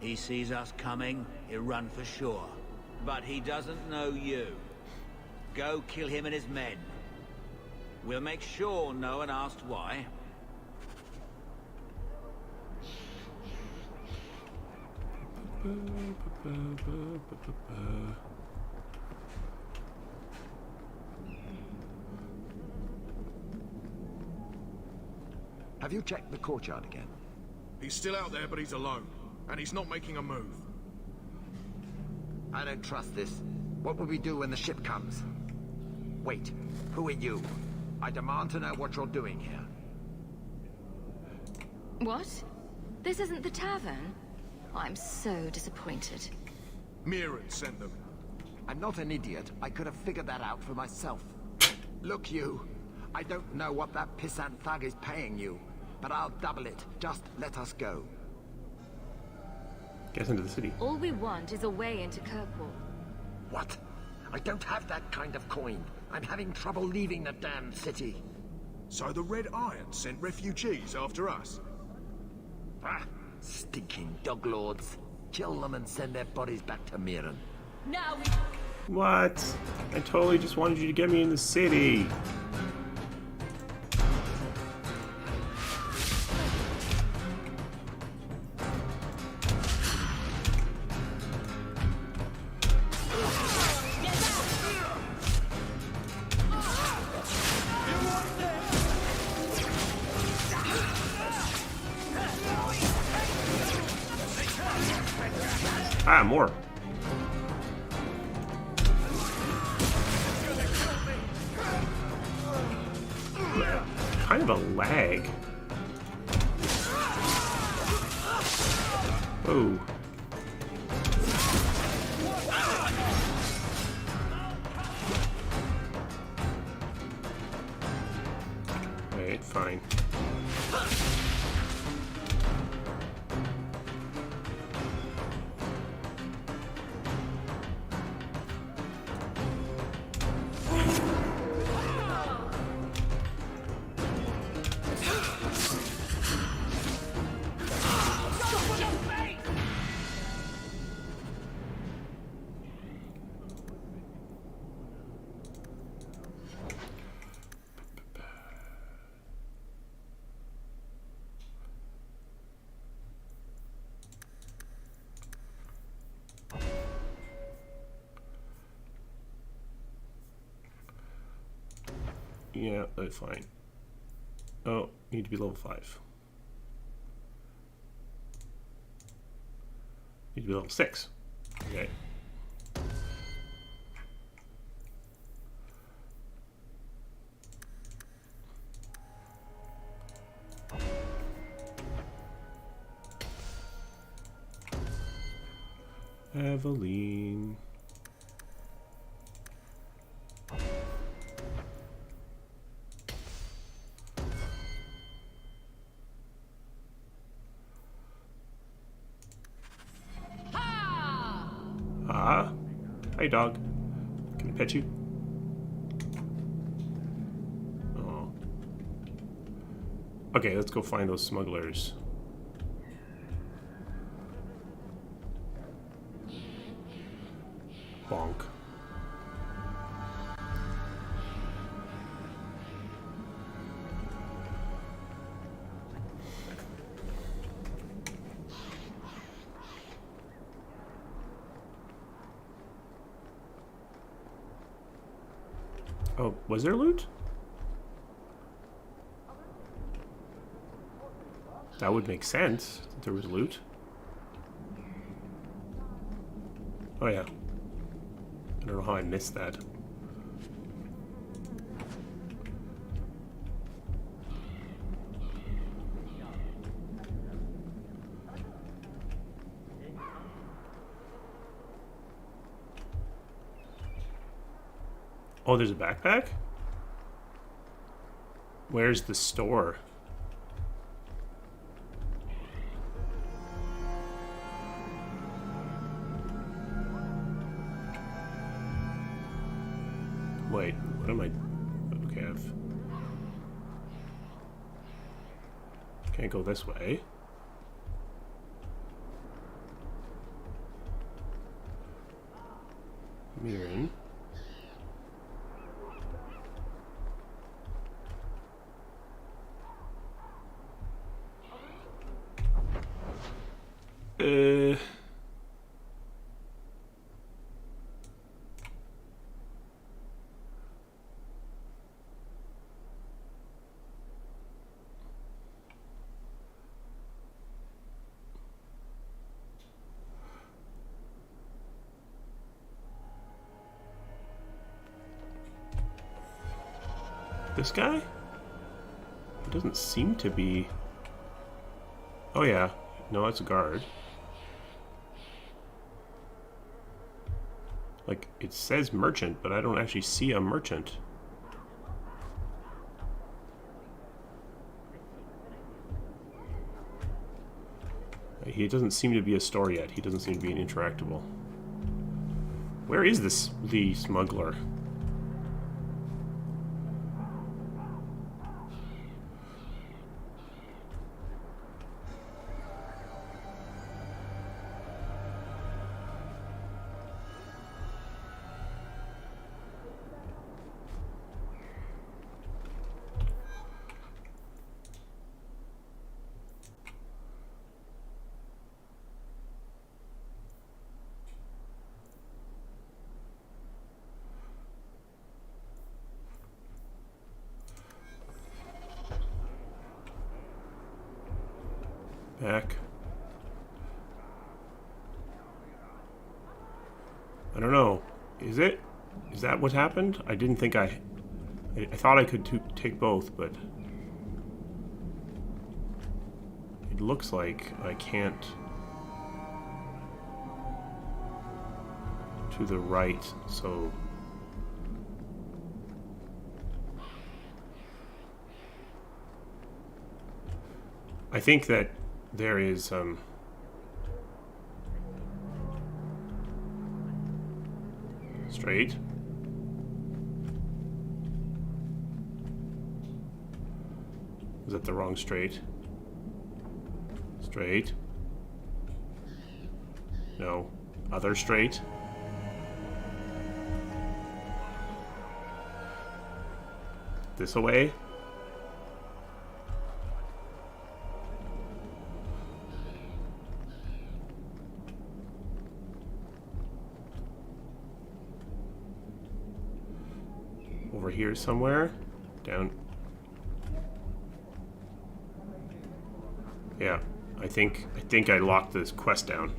He sees us coming, he'll run for sure. But he doesn't know you. Go kill him and his men. We'll make sure no one asks why. Have you checked the courtyard again? He's still out there, but he's alone. And he's not making a move. I don't trust this. What will we do when the ship comes? Wait, who are you? I demand to know what you're doing here. What? This isn't the tavern? I'm so disappointed. Merrill sent them. I'm not an idiot. I could have figured that out for myself. Look, you. I don't know what that pissant thug is paying you, but I'll double it. Just let us go. Get into the city. All we want is a way into Kirkwall. What? I don't have that kind of coin. I'm having trouble leaving the damn city. So the Red Iron sent refugees after us? Ah, stinking dog lords. Kill them and send their bodies back to Merrill. Now we... What? I totally just wanted you to get me in the city. Ah, more. Kind of a lag. Oh. Wait, fine. Yeah, that's fine. Oh, need to be level 5. Need to be level 6. Okay. Aveline. Ah, hi dog. Can I pet you? Oh. Okay, let's go find those smugglers. Bonk. Oh, was there loot? That would make sense that there was loot. Oh yeah. I don't know how I missed that. Oh, there's a backpack? Where's the store? Wait, what am I... Okay, can't go this way. Mirren. This guy? He doesn't seem to be... Oh yeah, no, that's a guard. Like, it says merchant, but I don't actually see a merchant. He doesn't seem to be a store yet. He doesn't seem to be an interactable. Where is this, the smuggler? Back. I don't know. Is it? Is that what happened? I didn't think I thought I could take both, but it looks like I can't. To the right, so I think that there is straight. Is that the wrong straight? Straight. No. Other straight. This away. Over here somewhere. Down. Yeah, I think I locked this quest down.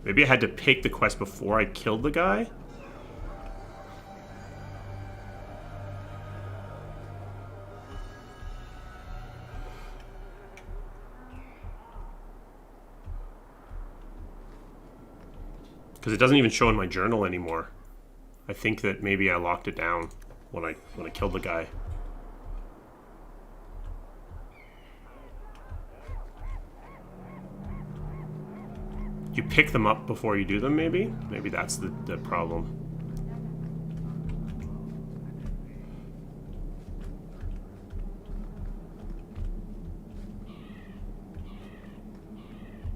Maybe I had to pick the quest before I killed the guy? Because it doesn't even show in my journal anymore. I think that maybe I locked it down when I killed the guy. You pick them up before you do them, maybe? Maybe that's the problem.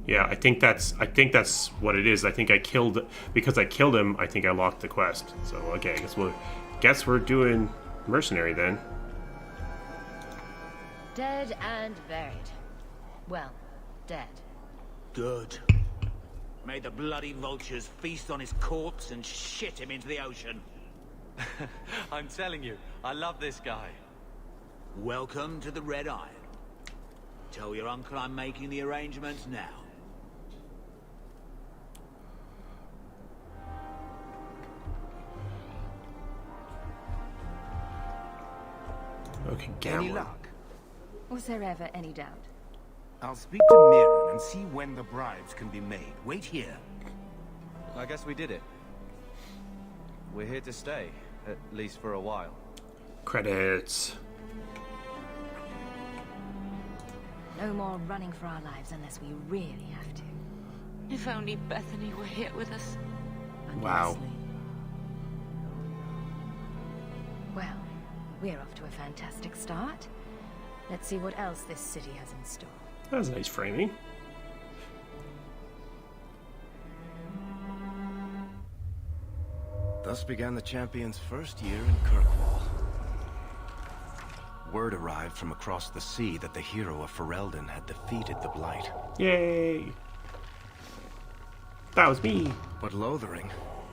Yeah, I think that's what it is. I think I killed him. I think I locked the quest. So okay, I guess we're doing mercenary then. Dead and buried. Well, dead. Good. May the bloody vultures feast on his corpse and shit him into the ocean. I'm telling you, I love this guy. Welcome to the Red Iron. Tell your uncle I'm making the arrangements now. Okay, Any Gamlin. luck? Was there ever any doubt? I'll speak to Merrill and see when the bribes can be made. Wait here. I guess we did it. We're here to stay, at least for a while. Credits. No more running for our lives unless we really have to. If only Bethany were here with us. Wow. Well, we're off to a fantastic start. Let's see what else this city has in store. That was nice framing. Thus began the champion's first year in Kirkwall. Word arrived from across the sea that the hero of Ferelden had defeated the Blight. Yay! That was me. But Lothering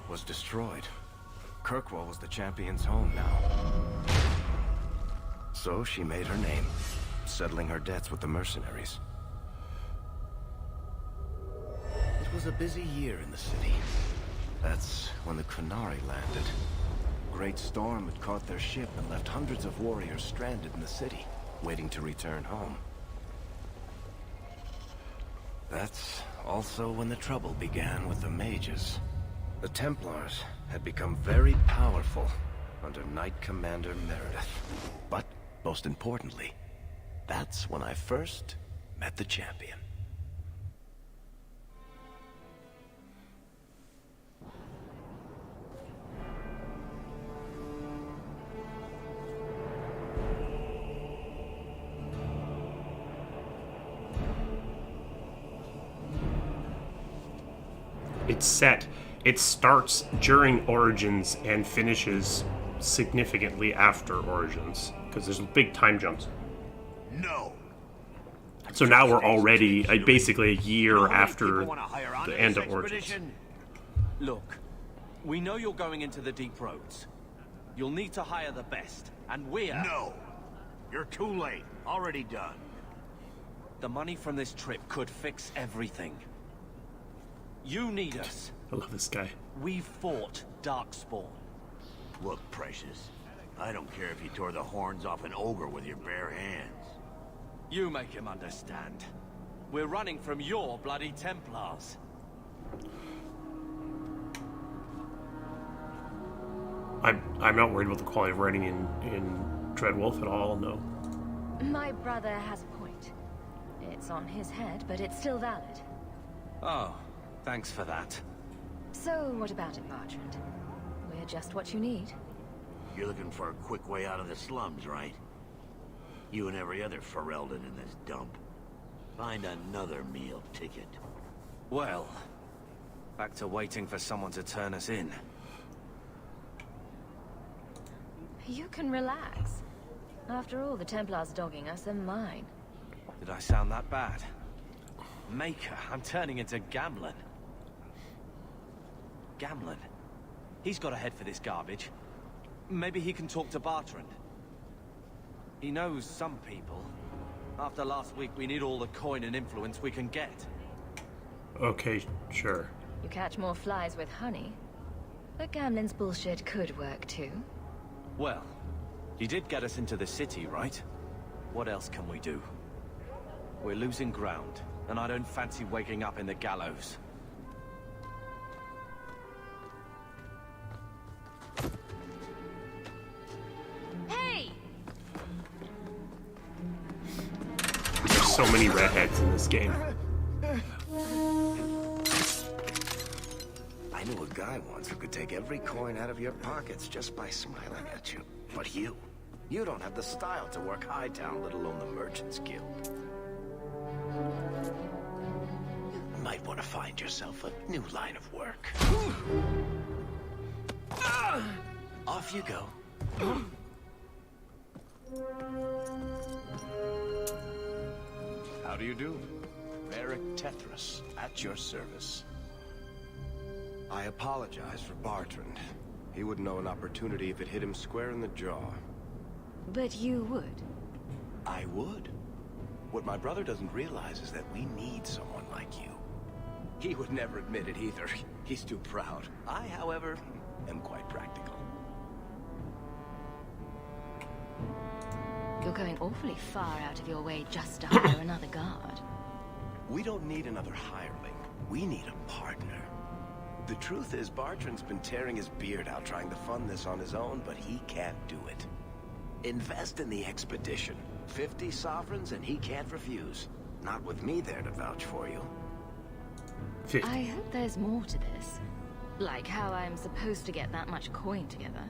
was destroyed. Kirkwall was the champion's home now. So she made her name, settling her debts with the mercenaries. It was a busy year in the city. That's when the Qunari landed. A great storm had caught their ship and left hundreds of warriors stranded in the city, waiting to return home. That's also when the trouble began with the Mages. The Templars had become very powerful under Knight Commander Meredith. But, most importantly, that's when I first met the champion. It's set. It starts during Origins and finishes significantly after Origins because there's big time jumps. No. So now we're already basically a year after the end of Origins. Look, we know you're going into the deep roads. You'll need to hire the best, and we're... No. You're too late. Already done. The money from this trip could fix everything. You need us. I love this guy. We fought Darkspawn. Look, Precious, I don't care if you tore the horns off an ogre with your bare hands. You make him understand. We're running from your bloody Templars. I'm not worried about the quality of writing in Dreadwolf at all, no. My brother has a point. It's on his head, but it's still valid. Oh, thanks for that. So, what about it, Bertrand? We're just what you need. You're looking for a quick way out of the slums, right? You and every other Ferelden in this dump. Find another meal ticket. Well, back to waiting for someone to turn us in. You can relax. After all, the Templars dogging us are mine. Did I sound that bad? Maker, I'm turning into Gamlin. Gamlin? He's got a head for this garbage. Maybe he can talk to Bertrand. He knows some people. After last week, we need all the coin and influence we can get. Okay, sure. You catch more flies with honey. But Gamlin's bullshit could work too. Well, he did get us into the city, right? What else can we do? We're losing ground, and I don't fancy waking up in the gallows. Hey! There's so many redheads in this game. I knew a guy once who could take every coin out of your pockets just by smiling at you. But you don't have the style to work Hightown, let alone the Merchants Guild. might want to find yourself a new line of work. Off you go. How do you do? Varric Tethras, at your service. I apologize for Bartrand. He would know an opportunity if it hit him square in the jaw. But you would. I would. What my brother doesn't realize is that we need someone like you. He would never admit it either. He's too proud. I, however, am quite practical. You're going awfully far out of your way just to hire another guard. We don't need another hireling. We need a partner. The truth is, Bartrand's been tearing his beard out trying to fund this on his own, but he can't do it. Invest in the expedition. 50 sovereigns and he can't refuse. Not with me there to vouch for you. 50. I hope there's more to this. Like how I'm supposed to get that much coin together.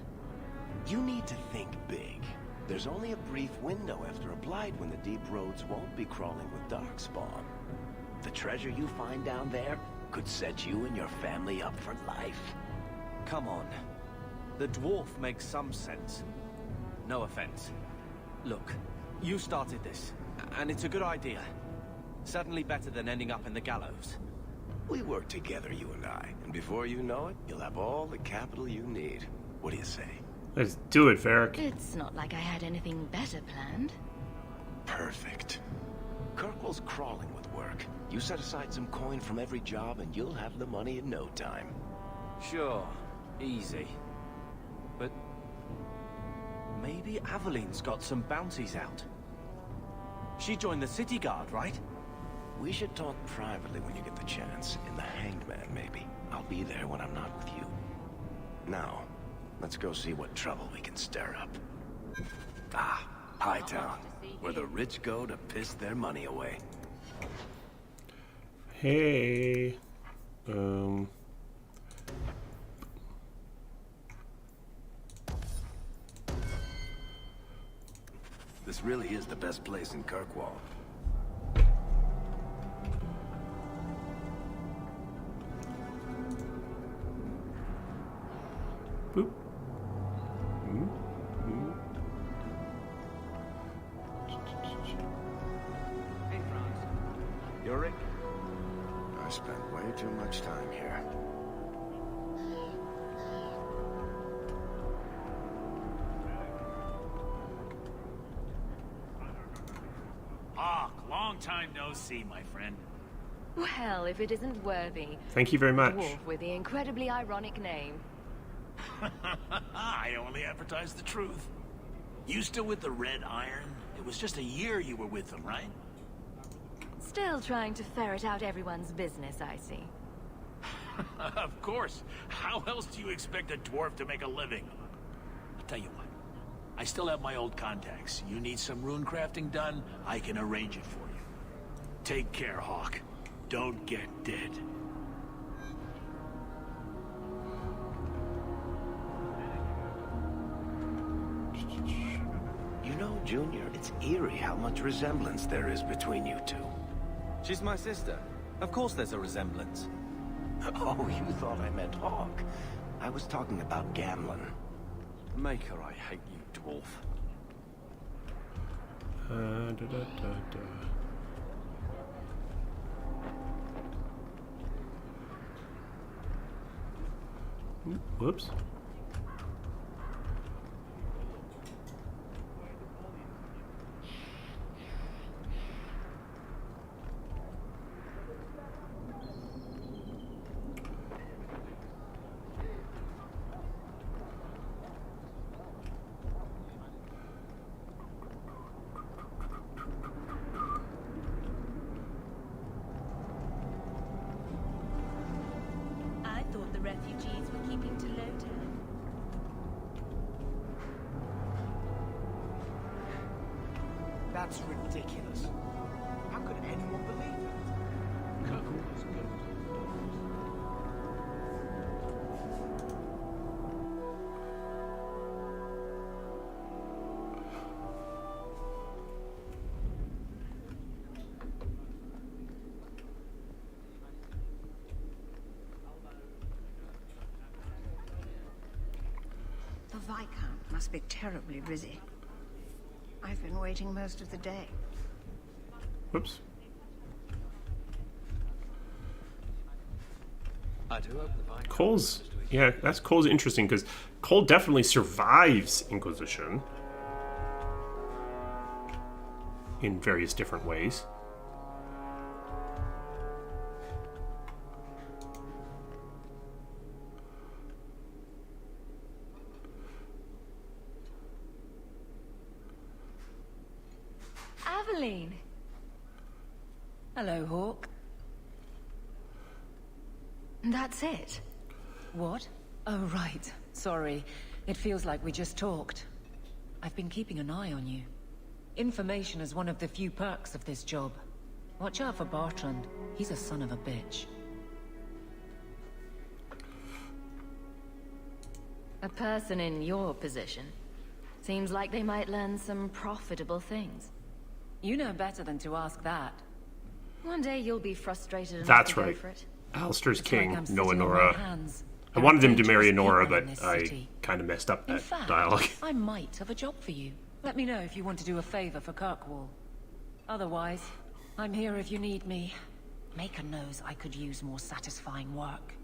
You need to think big. There's only a brief window after a blight when the deep roads won't be crawling with darkspawn. The treasure you find down there could set you and your family up for life. Come on. The dwarf makes some sense. No offense. Look, you started this, and it's a good idea. Certainly better than ending up in the gallows. We work together, you and I, and before you know it, you'll have all the capital you need. What do you say? Let's do it, Varric. It's not like I had anything better planned. Perfect. Kirkwall's crawling with work. You set aside some coin from every job and you'll have the money in no time. Sure, easy. But maybe Aveline's got some bounties out. She joined the city guard, right? We should talk privately when you get the chance. In the Hanged Man, maybe. I'll be there when I'm not with you. Now, let's go see what trouble we can stir up. Ah, Hightown, where the rich go to piss their money away. Hey. This really is the best place in Kirkwall. Boop. Hey, Franz. You're Rick? I spent way too much time here. Hawk, long time no see, my friend. Well, if it isn't worthy. Thank you very much. Dwarf with the incredibly ironic name. I only advertise the truth. You still with the Red Iron? It was just a year you were with them, right? Still trying to ferret out everyone's business, I see. Of course. How else do you expect a dwarf to make a living? I'll tell you what. I still have my old contacts. You need some rune crafting done, I can arrange it for you. Take care, Hawk. Don't get dead. You know, Junior, it's eerie how much resemblance there is between you two. She's my sister. Of course there's a resemblance. Oh, you thought I meant Hawk. I was talking about Gamlin. Maker, I hate you, dwarf. Whoops. I thought the refugees were keeping to Lowtown. That's ridiculous. How could anyone believe that? Kirkwall is good. Viscount must be terribly busy. I've been waiting most of the day. Whoops. I do hope the Viscount... Cole's... Yeah, that's Cole's interesting, because Cole definitely survives Inquisition. In various different ways. Aveline. Hello, Hawk. That's it. What? Oh, right. Sorry. It feels like we just talked. I've been keeping an eye on you. Information is one of the few perks of this job. Watch out for Bertrand. He's a son of a bitch. A person in your position. Seems like they might learn some profitable things. You know better than to ask that. One day you'll be frustrated enough That's to right. go for it. Alistair's king, like no I'm sitting on my Enora. hands. I There wanted are him to marry dangerous Enora, people in but this I city. kind of messed up In that fact, dialogue. I might have a job for you. Let me know if you want to do a favor for Kirkwall. Otherwise, I'm here if you need me. Maker knows I could use more satisfying work.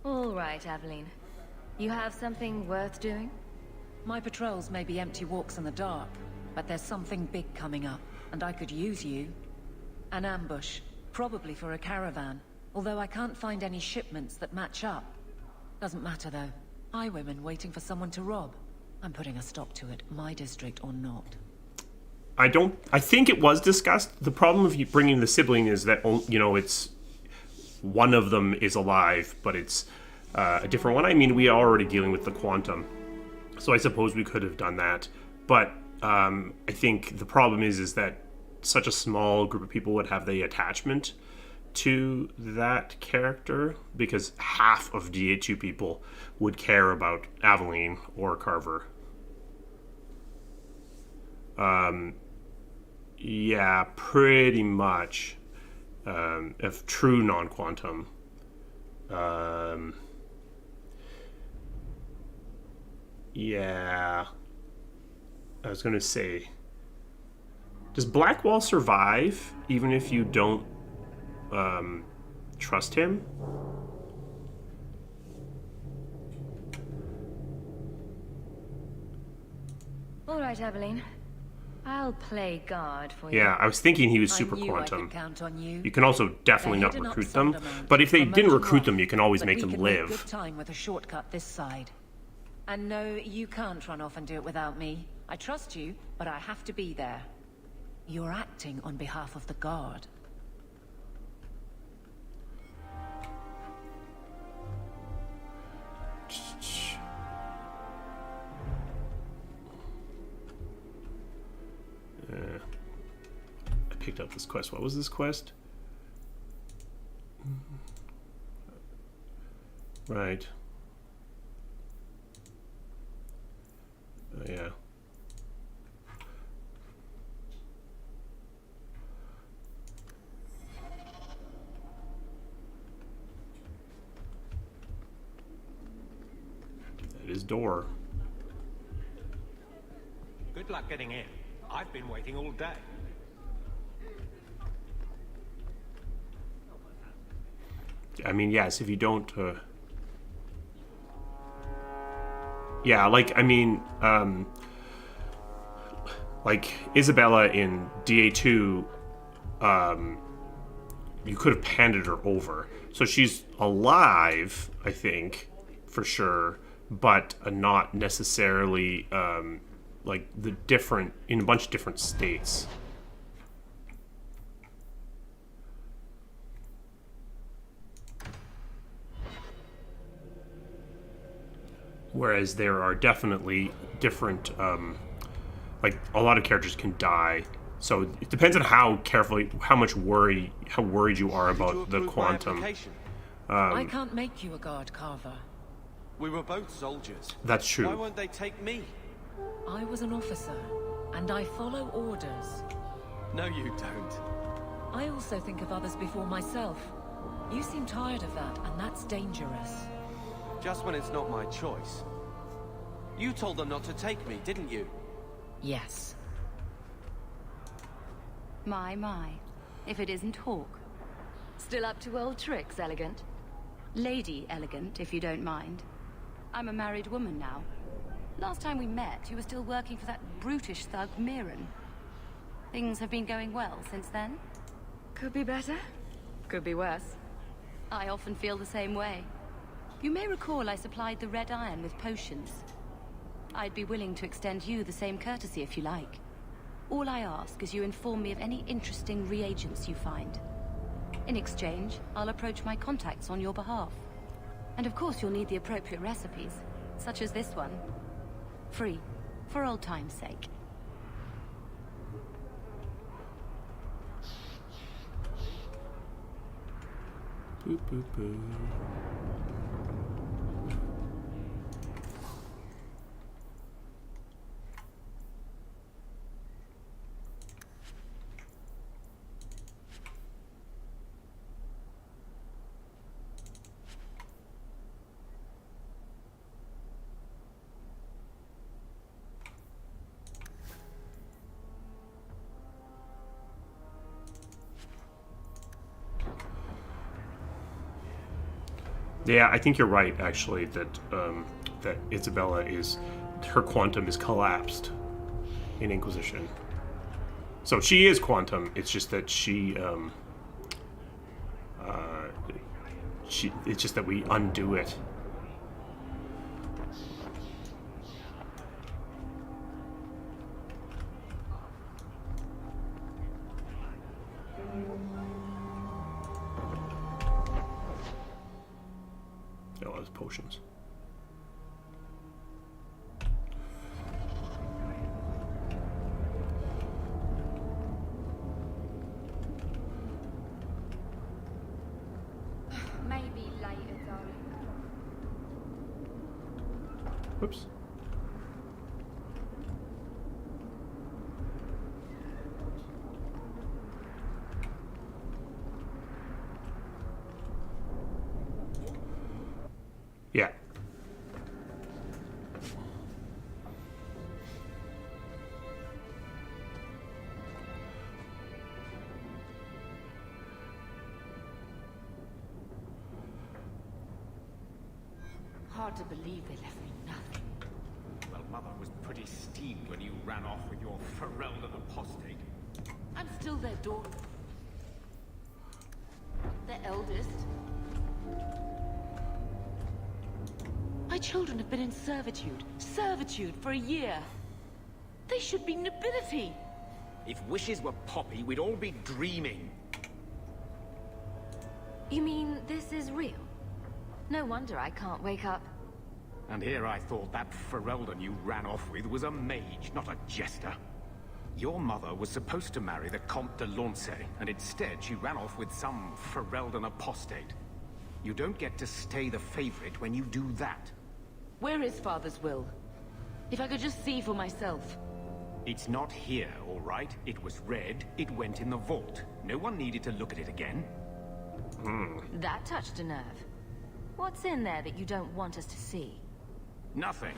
All right, Aveline. You have something worth doing? My patrols may be empty walks in the dark, but there's something big coming up, and I could use you. An ambush, probably for a caravan, although I can't find any shipments that match up. Doesn't matter though. Highwaymen waiting for someone to rob. I'm putting a stop to it, my district or not. I think it was discussed. The problem of you bringing the sibling is that, you know, it's one of them is alive, but it's a different one. I mean, we are already dealing with the Quantum, so I suppose we could have done that. But I think the problem is that such a small group of people would have the attachment to that character, because half of DA2 people would care about Aveline or Carver. Yeah, pretty much. Of true non-quantum. Yeah. I was gonna say, does Blackwall survive even if you don't trust him? All right, Aveline. I'll play guard for you. Yeah, I was thinking he was I super knew I could quantum. count on you. You can also definitely They're not hidden up recruit them, Sundermount, but if they for didn't much recruit rough, them, you can always but make we them can make live. good time with a shortcut this side. And no, you can't run off and do it without me. I trust you, but I have to be there. You're acting on behalf of the guard. I picked up this quest. What was this quest? Right. Oh, yeah. That is door. Good luck getting in. I've been waiting all day. I mean, yes, if you don't... Yeah, like, I mean, like, Isabella in DA2, you could have handed her over. So she's alive, I think, for sure, but not necessarily, like, in a bunch of different states. Whereas there are definitely different, like, a lot of characters can die. So it depends on how worried you are about the quantum. I can't make you a guard, Carver. We were both soldiers. That's true. Why won't they take me? I was an officer, and I follow orders. No, you don't. I also think of others before myself. You seem tired of that, and that's dangerous. Just when it's not my choice. You told them not to take me, didn't you? Yes. My. If it isn't Hawk. Still up to old tricks, Elegant? Lady Elegant, if you don't mind. I'm a married woman now. Last time we met, you were still working for that brutish thug, Merrill. Things have been going well since then? Could be better. Could be worse. I often feel the same way. You may recall I supplied the Red Iron with potions. I'd be willing to extend you the same courtesy if you like. All I ask is you inform me of any interesting reagents you find. In exchange, I'll approach my contacts on your behalf. And of course you'll need the appropriate recipes, such as this one. Free, for old time's sake. Boop, boop, boop. Yeah, I think you're right, actually, that that Isabella is... her quantum is collapsed in Inquisition. So she is quantum, it's just that it's just that we undo it. Potions. Maybe later, darling. Whoops. Yeah. Hard to believe they left me nothing. Well, Mother was pretty steamed when you ran off with your Ferelden apostate. I'm still their daughter. Their eldest. My children have been in servitude for a year. They should be nobility. If wishes were poppy, we'd all be dreaming. You mean this is real? No wonder I can't wake up. And here I thought that Ferelden you ran off with was a mage, not a jester. Your mother was supposed to marry the Comte de Lancey, and instead she ran off with some Ferelden apostate. You don't get to stay the favorite when you do that. Where is Father's will? If I could just see for myself. It's not here, all right? It was read, it went in the vault. No one needed to look at it again. That touched a nerve. What's in there that you don't want us to see? Nothing.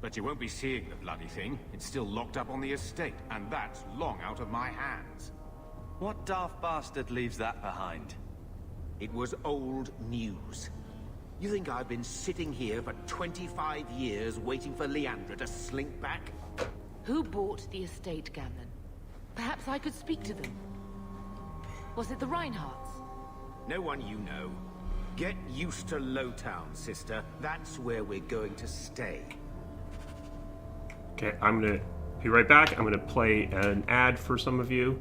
But you won't be seeing the bloody thing. It's still locked up on the estate, and that's long out of my hands. What daft bastard leaves that behind? It was old news. You think I've been sitting here for 25 years waiting for Leandra to slink back? Who bought the estate, Gamlin? Perhaps I could speak to them. Was it the Reinhardts? No one you know. Get used to Lowtown, sister. That's where we're going to stay. Okay, I'm gonna be right back. I'm gonna play an ad for some of you.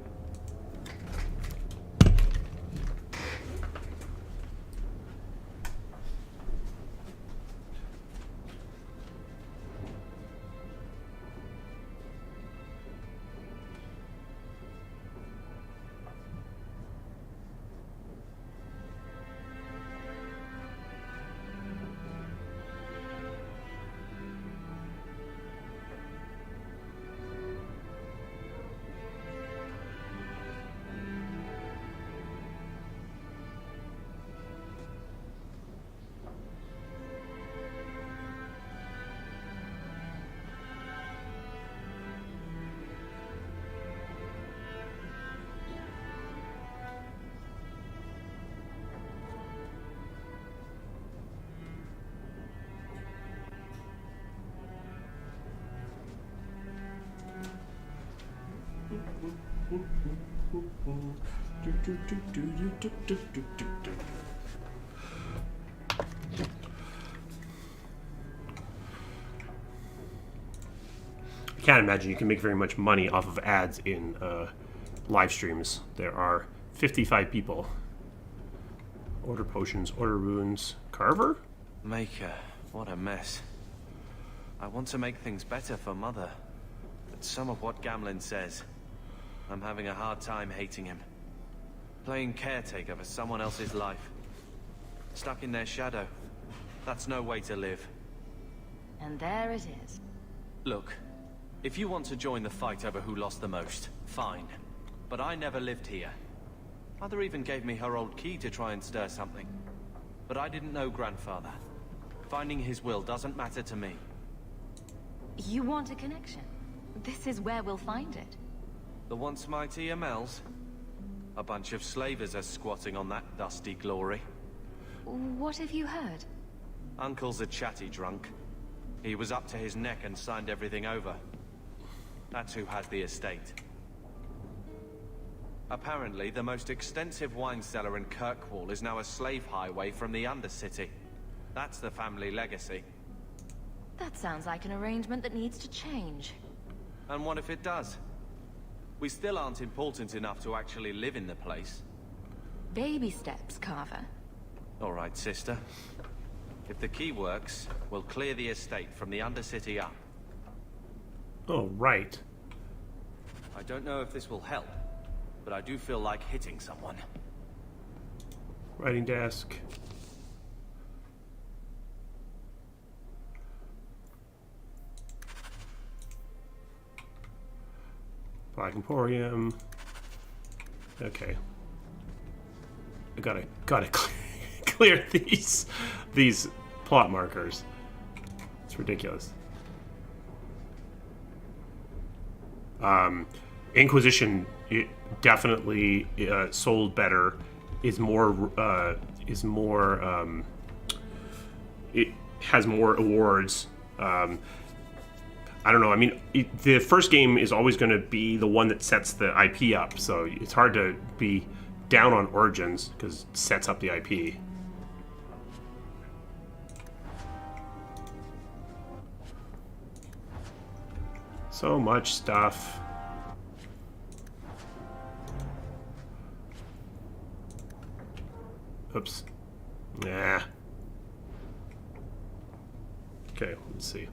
I can't imagine you can make very much money off of ads in live streams. There are 55 people. Order potions, order runes. Carver? Maker, what a mess. I want to make things better for Mother, but some of what Gamlin says, I'm having a hard time hating him. Playing caretaker for someone else's life. Stuck in their shadow. That's no way to live. And there it is. Look, if you want to join the fight over who lost the most, fine. But I never lived here. Mother even gave me her old key to try and stir something. But I didn't know Grandfather. Finding his will doesn't matter to me. You want a connection? This is where we'll find it. The once mighty Amels? A bunch of slavers are squatting on that dusty glory. What have you heard? Uncle's a chatty drunk. He was up to his neck and signed everything over. That's who has the estate. Apparently, the most extensive wine cellar in Kirkwall is now a slave highway from the Undercity. That's the family legacy. That sounds like an arrangement that needs to change. And what if it does? We still aren't important enough to actually live in the place. Baby steps, Carver. All right, sister. If the key works, we'll clear the estate from the Undercity up. Oh, right. I don't know if this will help, but I do feel like hitting someone. Writing desk. Black Emporium. Okay. I gotta clear these plot markers. It's ridiculous. Inquisition, it definitely sold better. It has more awards. I don't know. I mean, the first game is always going to be the one that sets the IP up, so it's hard to be down on Origins because it sets up the IP. So much stuff. Oops. Nah. Okay, let's see.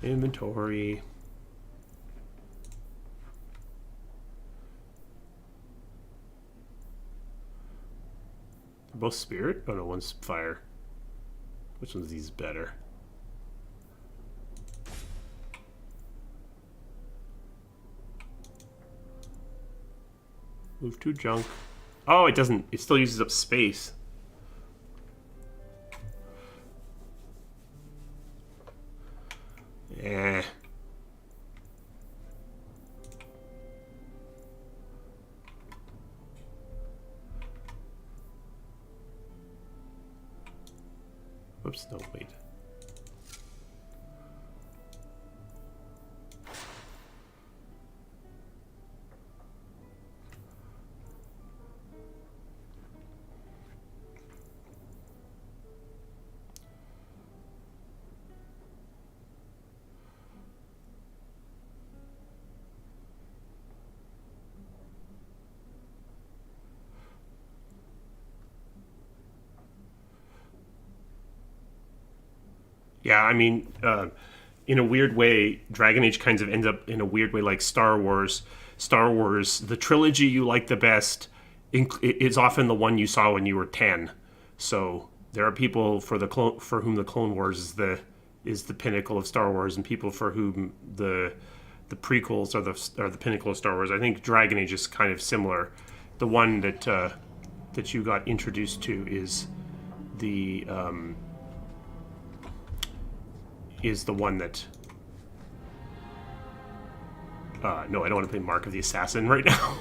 Inventory. They're both spirit? Oh no, one's fire. Which one's these better? Move to junk. Oh, it doesn't. It still uses up space. Eh. Whoops, no, wait. Yeah, I mean, in a weird way, Dragon Age kind of ends up in a weird way like Star Wars. Star Wars, the trilogy you like the best is often the one you saw when you were 10. So there are people for whom the Clone Wars is the pinnacle of Star Wars, and people for whom the prequels are the pinnacle of Star Wars. I think Dragon Age is kind of similar. The one that you got introduced to is the one that... no, I don't want to play Mark of the Assassin right now.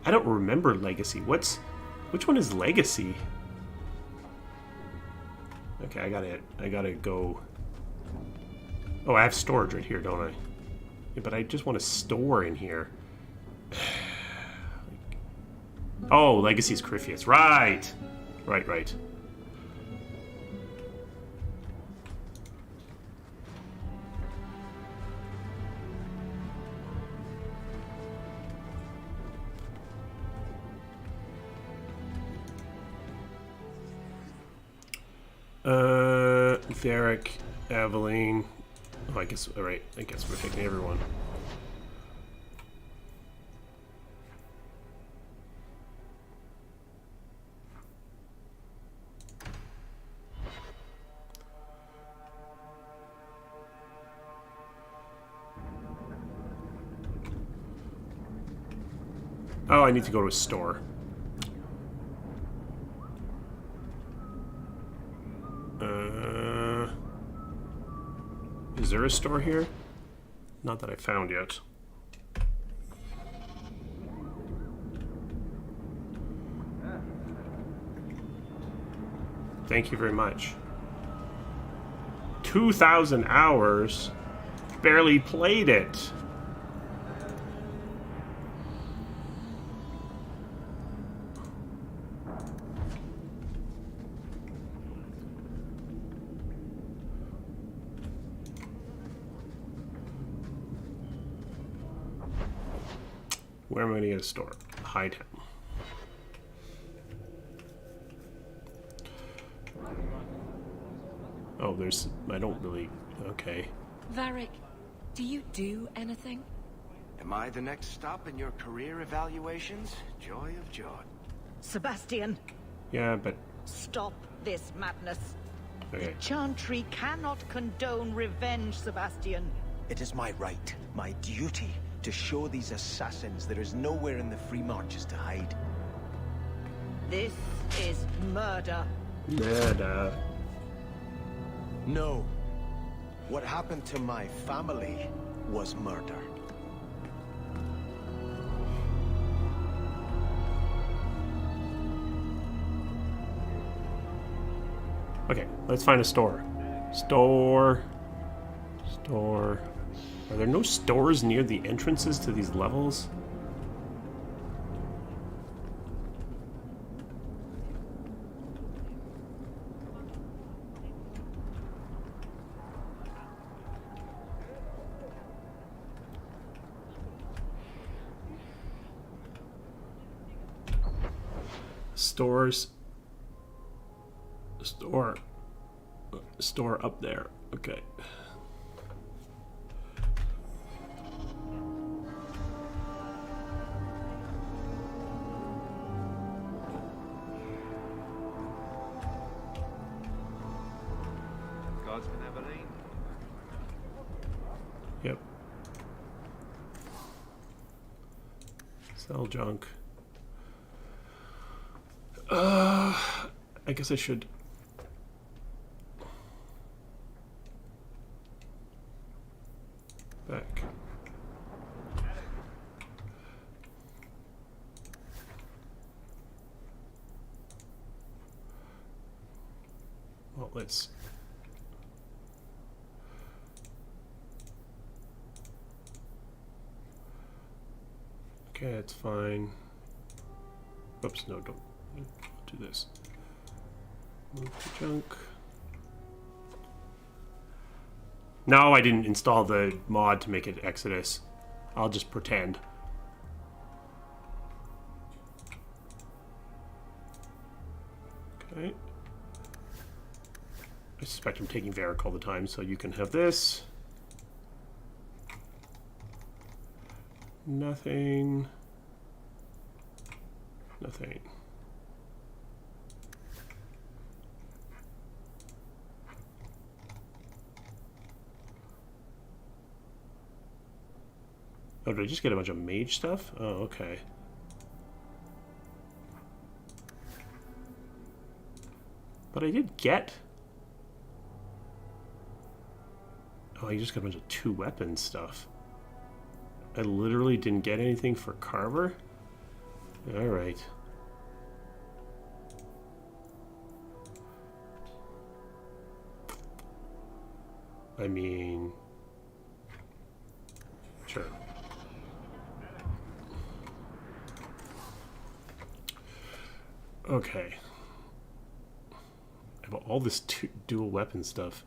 I don't remember Legacy. Which one is Legacy? Okay, I gotta go. Oh, I have storage right here, don't I? Yeah, but I just want to store in here. Oh, Legacy's Crifius. Right! Right. Derek, Aveline. Oh, I guess, alright. I guess we're taking everyone. Oh, I need to go to a store. Is there a store here? Not that I found yet. Thank you very much. 2,000 hours? Barely played it. Where am I going to get a store? Hightown. Oh, there's... I don't really... Okay. Varric, do you do anything? Am I the next stop in your career evaluations? Joy of joy. Sebastian! Yeah, but... Stop this madness. Okay. The Chantry cannot condone revenge, Sebastian. It is my right, my duty, to show these assassins there is nowhere in the Free Marches to hide. This is murder. Murder. No. What happened to my family was murder. Okay, let's find a store. Store. Are there no stores near the entrances to these levels? Stores. Store up there. Okay. Guardsman Aveline. Yep. Sell junk. I guess I should. Back. Well, let's. Okay, it's fine. Oops, no, don't do this. Move to junk. No, I didn't install the mod to make it Exodus. I'll just pretend. Okay. I suspect I'm taking Varric all the time, so you can have this. Nothing. Nothing. Oh, did I just get a bunch of mage stuff? Oh, okay. But I did get... Oh, I just got a bunch of 2 weapon stuff. I literally didn't get anything for Carver? All right. I mean, sure. Okay. I have all this dual weapon stuff.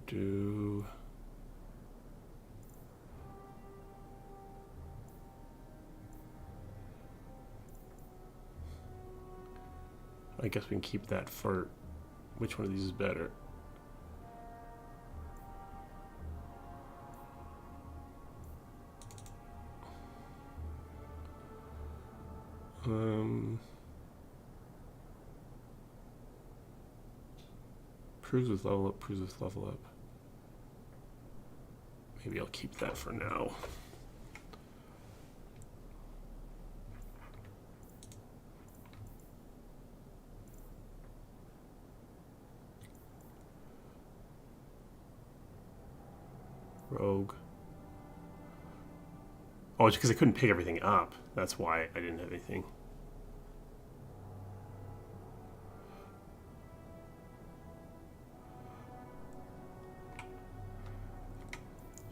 Do. I guess we can keep that for which one of these is better. Proves with level up, proves with level up. Maybe I'll keep that for now. Rogue. Oh, it's because I couldn't pick everything up. That's why I didn't have anything.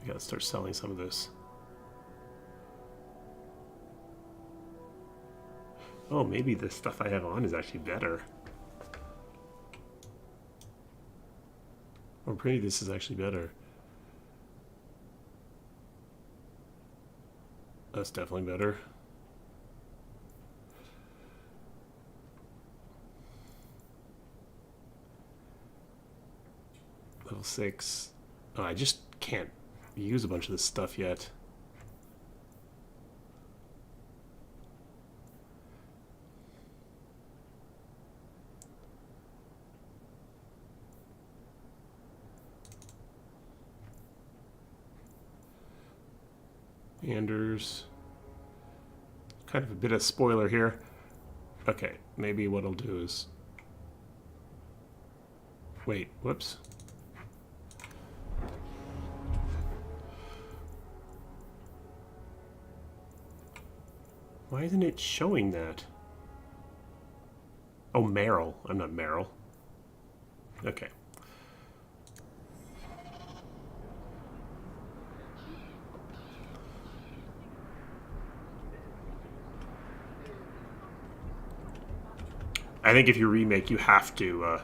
I gotta start selling some of this. Oh, maybe the stuff I have on is actually better. Or maybe this is actually better. That's definitely better. Level 6. Oh, I just can't use a bunch of this stuff yet. Anders. Kind of a bit of spoiler here. Okay, maybe what I'll do is... Wait, whoops. Why isn't it showing that? Oh, Merrill. I'm not Merrill. Okay. I think if you remake, you have to...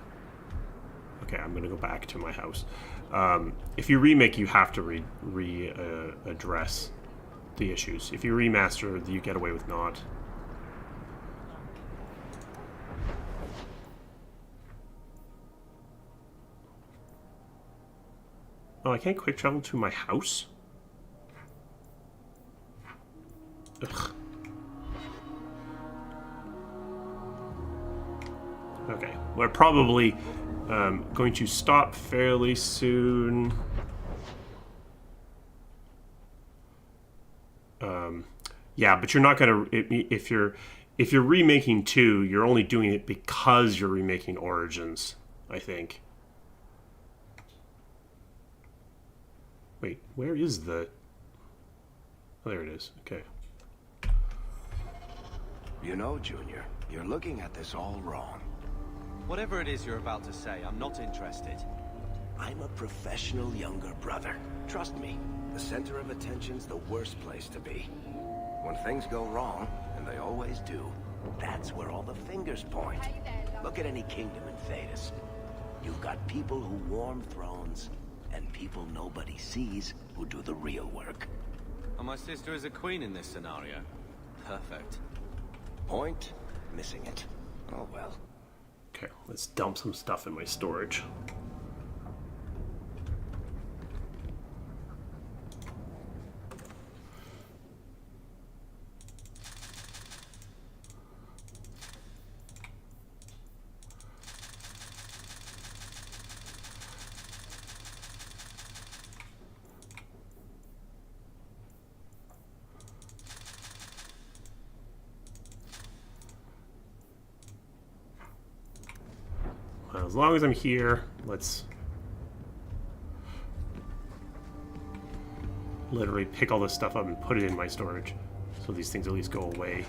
okay, I'm going to go back to my house. If you remake, you have to address the issues. If you remaster, you get away with not. Oh, I can't quick travel to my house? Ugh. Okay, we're probably going to stop fairly soon. Yeah, but you're not gonna if you're remaking 2, you're only doing it because you're remaking Origins, I think. Wait, where is the... Oh, there it is. Okay. You know, Junior, you're looking at this all wrong. Whatever it is you're about to say, I'm not interested. I'm a professional younger brother. Trust me, the center of attention's the worst place to be. When things go wrong, and they always do, that's where all the fingers point. Look at any kingdom in Thedas. You've got people who warm thrones, and people nobody sees who do the real work. And my sister is a queen in this scenario. Perfect. Point, missing it. Oh well. Okay, let's dump some stuff in my storage. as long as I'm here, let's literally pick all this stuff up and put it in my storage, so these things at least go away.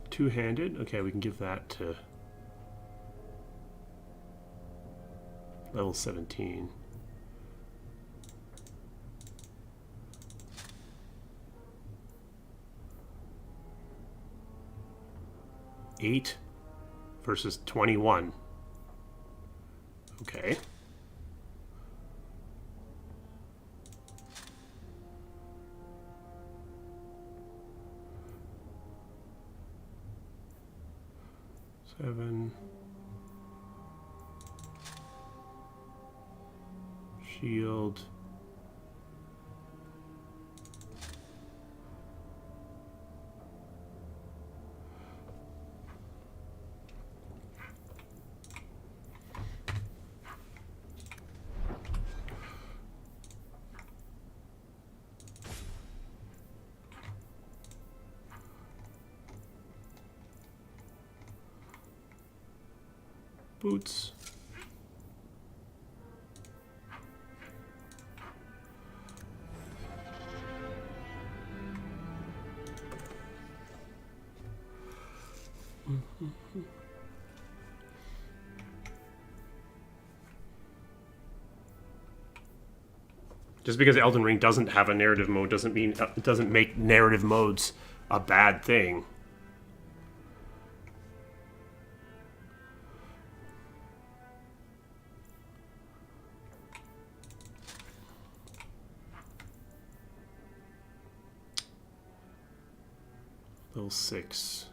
Two-handed. Okay, we can give that to level 17. Eight versus 21. Okay. Seven. Shield. Boots. Just because Elden Ring doesn't have a narrative mode doesn't mean it doesn't make narrative modes a bad thing. Level 6.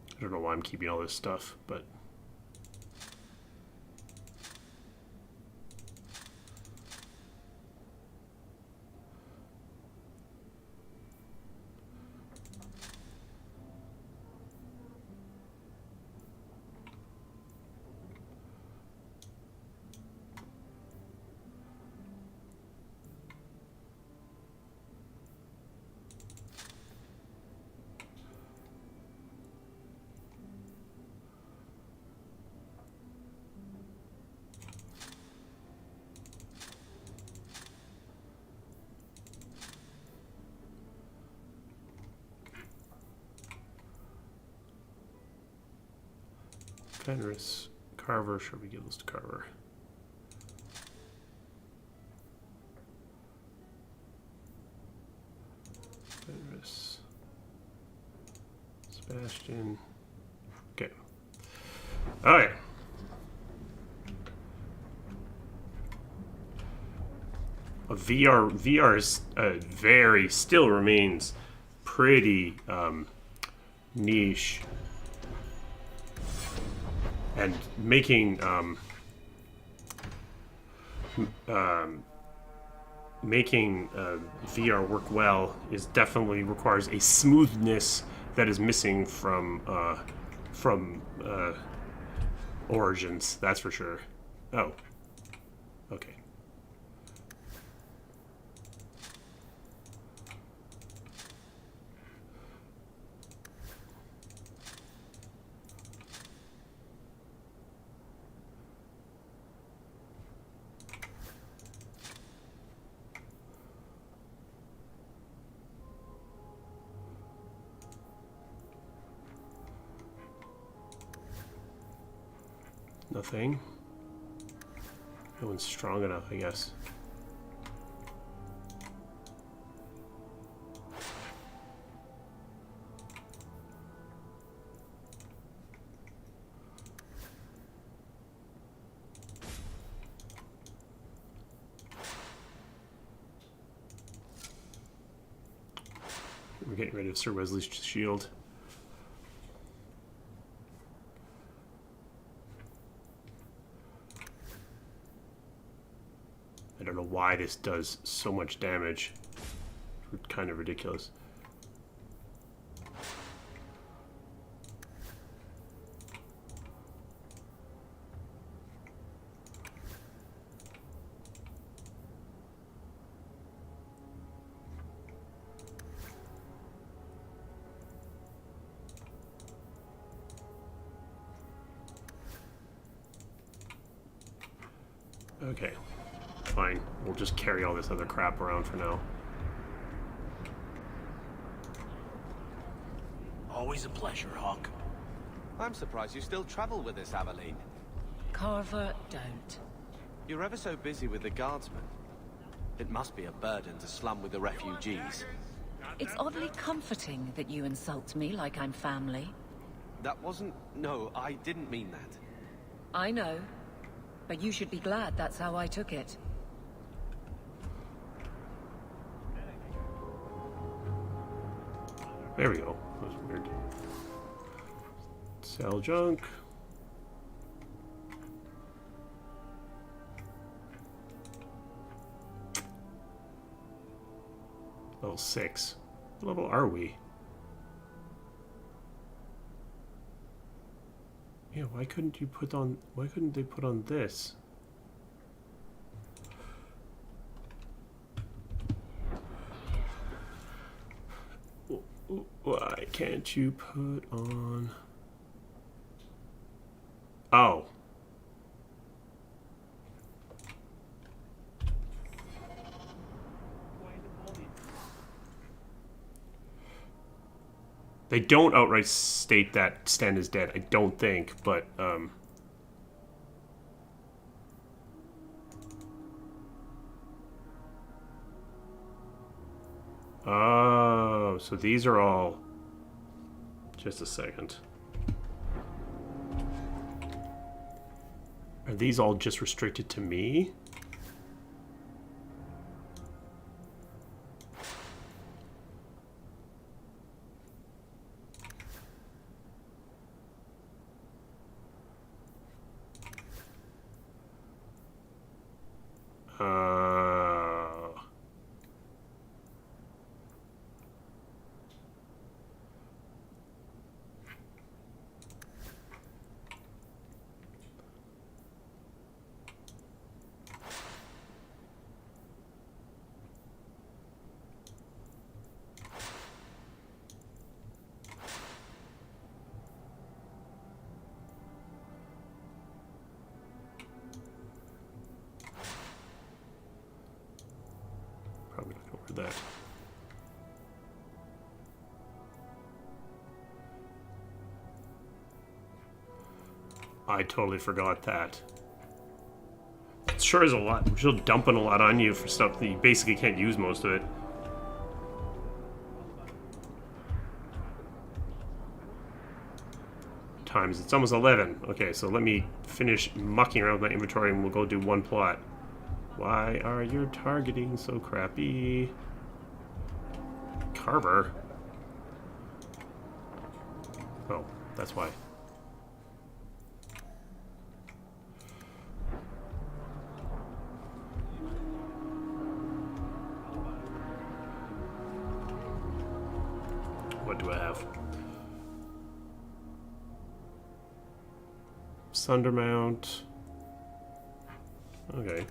I don't know why I'm keeping all this stuff, but Fenris, Carver, should we give this to Carver? Fenris, Sebastian. Okay. All right. VR is very still remains pretty niche. And making VR work well is definitely requires a smoothness that is missing from Origins. That's for sure. Oh, okay. Nothing. No one's strong enough, I guess. We're getting rid of Sir Wesley's shield. I don't know why this does so much damage. It's kind of ridiculous. Okay, fine. We'll just carry all this other crap around for now. Always a pleasure, Hawk. I'm surprised you still travel with us, Aveline. Carver, don't. You're ever so busy with the guardsmen. It must be a burden to slum with the refugees. It's oddly comforting that you insult me like I'm family. That wasn't... No, I didn't mean that. I know. But you should be glad that's how I took it. There we go. That was weird. Sell junk. Level 6. What level are we? Yeah, why couldn't they put on this? Why can't you put on... Oh. They don't outright state that Sten is dead, I don't think, but, Oh, so these are all... Just a second. Are these all just restricted to me? Probably not over that. I totally forgot that. It sure is a lot. She'll dumping a lot on you for stuff that you basically can't use most of it. Times. It's almost 11. Okay, so let me finish mucking around with my inventory and we'll go do one plot. Why are your targeting so crappy? Carver? Oh, that's why. What do I have? Sundermount. Okay.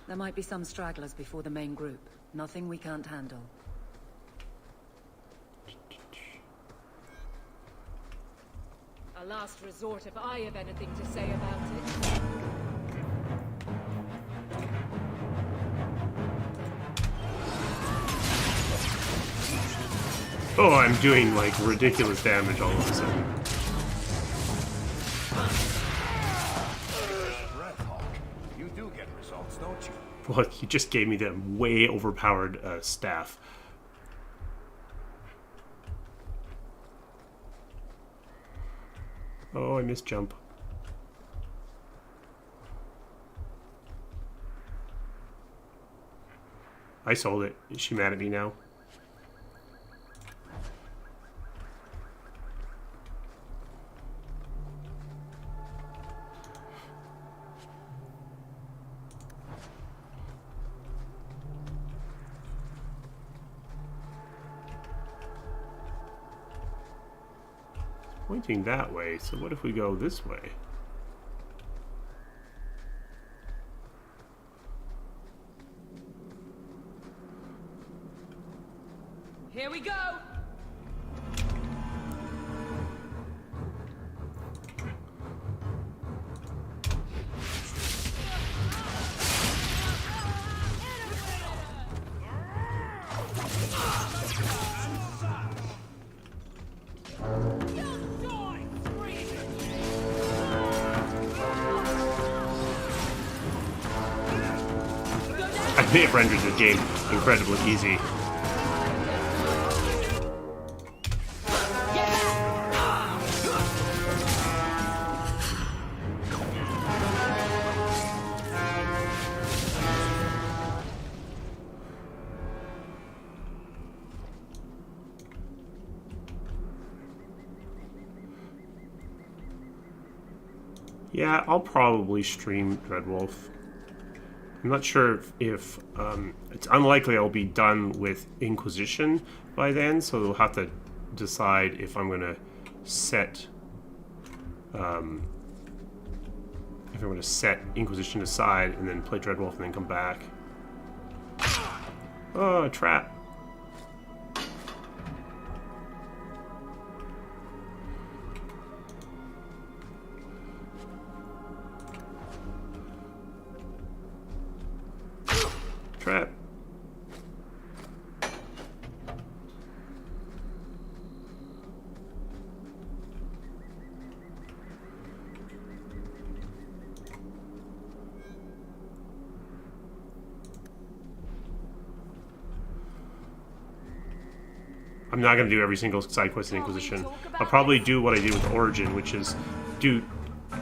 There might be some stragglers before the main group. Nothing we can't handle. A last resort if I have anything to say about it. Oh, I'm doing like ridiculous damage all of a sudden. You do get results, don't you? Well, he just gave me that way overpowered staff. Oh, I missed jump. I sold it. Is she mad at me now? Pointing that way, so what if we go this way? Here we go! I think it renders the game incredibly easy. Yeah, I'll probably stream Dreadwolf. I'm not sure if it's unlikely I'll be done with Inquisition by then, so we'll have to decide if I'm going to set Inquisition aside and then play Dreadwolf and then come back. Oh, a trap. Trap. I'm not going to do every single side quest in Inquisition. I'll probably do what I did with Origin, which is do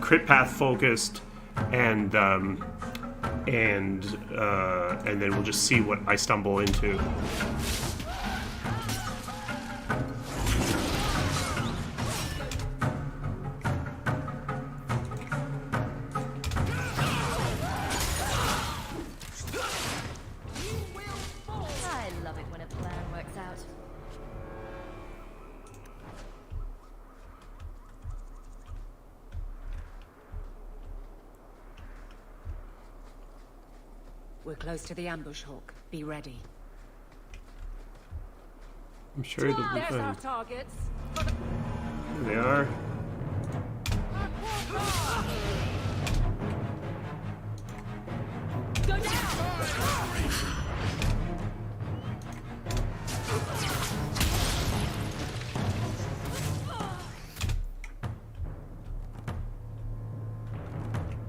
crit path focused and then we'll just see what I stumble into. I love it when a plan works out. We're close to the ambush, Hawk. Be ready. I'm sure it'll be There's our fine. targets. Here they are. Go down!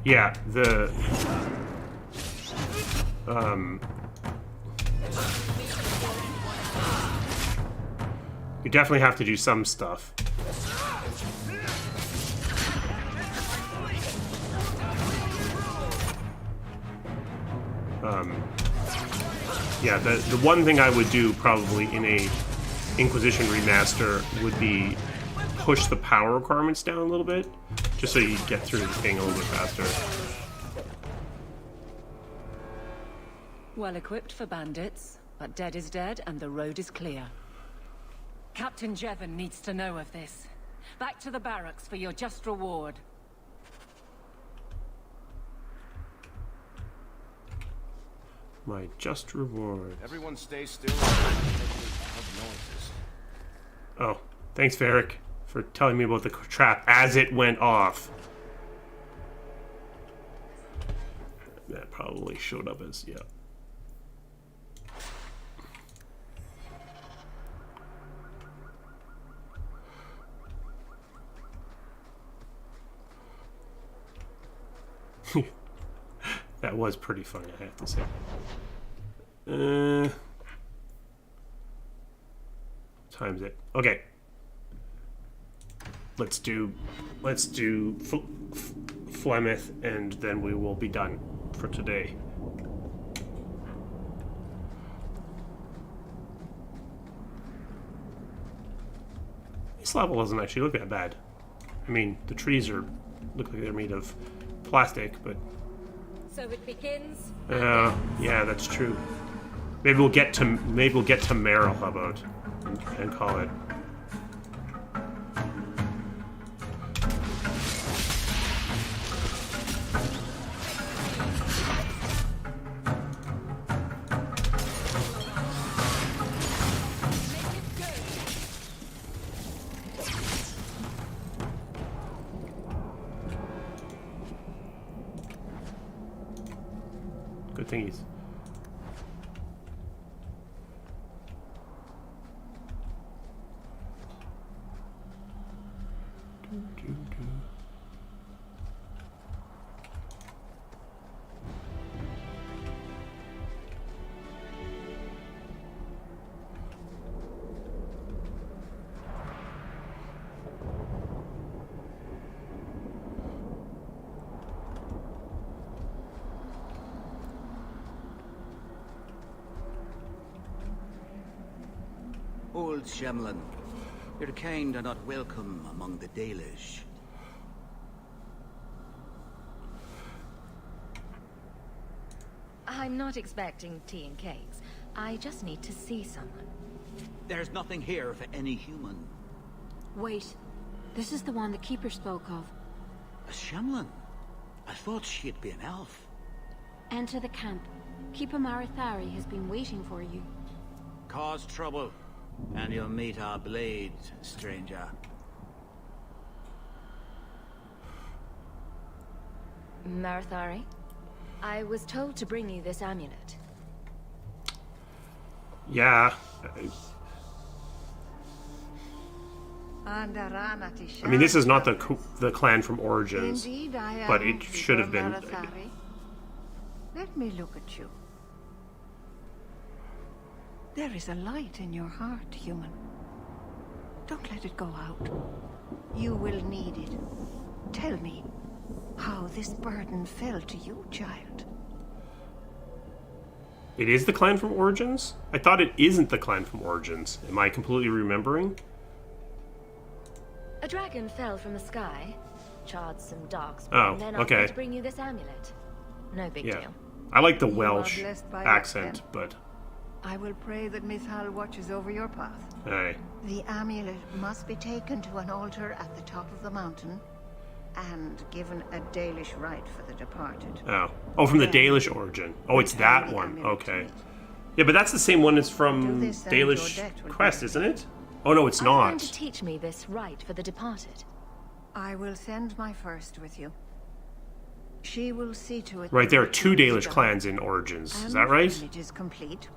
Yeah, you definitely have to do some stuff. Yeah, the one thing I would do probably in a Inquisition remaster would be push the power requirements down a little bit, just so you get through the thing a little bit faster. Well equipped for bandits, but dead is dead and the road is clear. Captain Jevon needs to know of this. Back to the barracks for your just reward. My just reward. Everyone stay still. Loud noises. Oh, thanks, Varric, for telling me about the trap as it went off. That probably showed up as, yeah. That was pretty funny, I have to say. Times it. Okay. Let's do Flemeth, and then we will be done for today. This level doesn't actually look that bad. I mean, the trees look like they're made of plastic, but So it begins. yeah, that's true. Maybe we'll get to Merrill, how about, and call it. Good thingies. Old Gamlin, your kind are not welcome among the Dalish. I'm not expecting tea and cakes. I just need to see someone. There's nothing here for any human. Wait, this is the one the Keeper spoke of. A Gamlin? I thought she'd be an elf. Enter the camp. Keeper Marithari has been waiting for you. Cause trouble, and you'll meet our blade, stranger. Marithari, I was told to bring you this amulet. Yeah. I mean, this is not the clan from Origins, Indeed, I but am it should have been. Marithari. Let me look at you. There is a light in your heart, human. Don't let it go out. You will need it. Tell me how this burden fell to you, child. It is the clan from Origins? I thought it isn't the clan from Origins. Am I completely remembering? A dragon fell from the sky, charred some darkspawn, Oh, and then asked okay. me to bring you this amulet. No big deal. I like the You are Welsh blessed by accent, it, but... I will pray that Mithal watches over your path. Aye. The amulet must be taken to an altar at the top of the mountain and given a Dalish rite for the departed. Oh, from the Dalish origin. Oh, it's that one. Okay. Yeah, but that's the same one as from Dalish Quest, isn't it? Oh, no, it's Are you going not. to teach me this rite for the departed? I will send my first with you. She will see to it. Right, there are that two it is Dalish done. clans in Origins. Is And that right? when it is complete,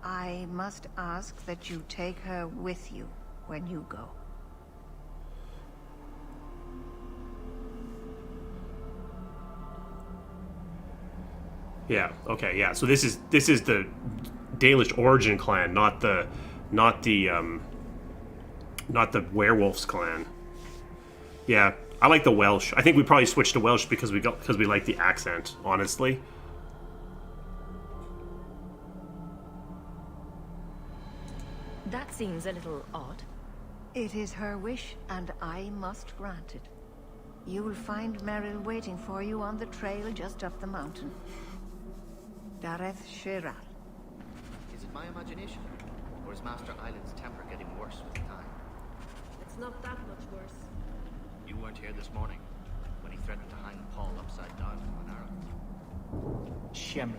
I must ask that you take her with you when you go. Yeah. Okay. Yeah. So this is the Dalish origin clan, not the werewolves clan. Yeah. I like the Welsh. I think we probably switched to Welsh because we like the accent. Honestly. That seems a little odd. It is her wish, and I must grant it. You will find Merrill waiting for you on the trail just up the mountain. Darrah Shiral. Is it my imagination? Or is Master Island's temper getting worse with time? It's not that much worse. You weren't here this morning, when he threatened to hang Paul upside down from an arrow. Shemlin.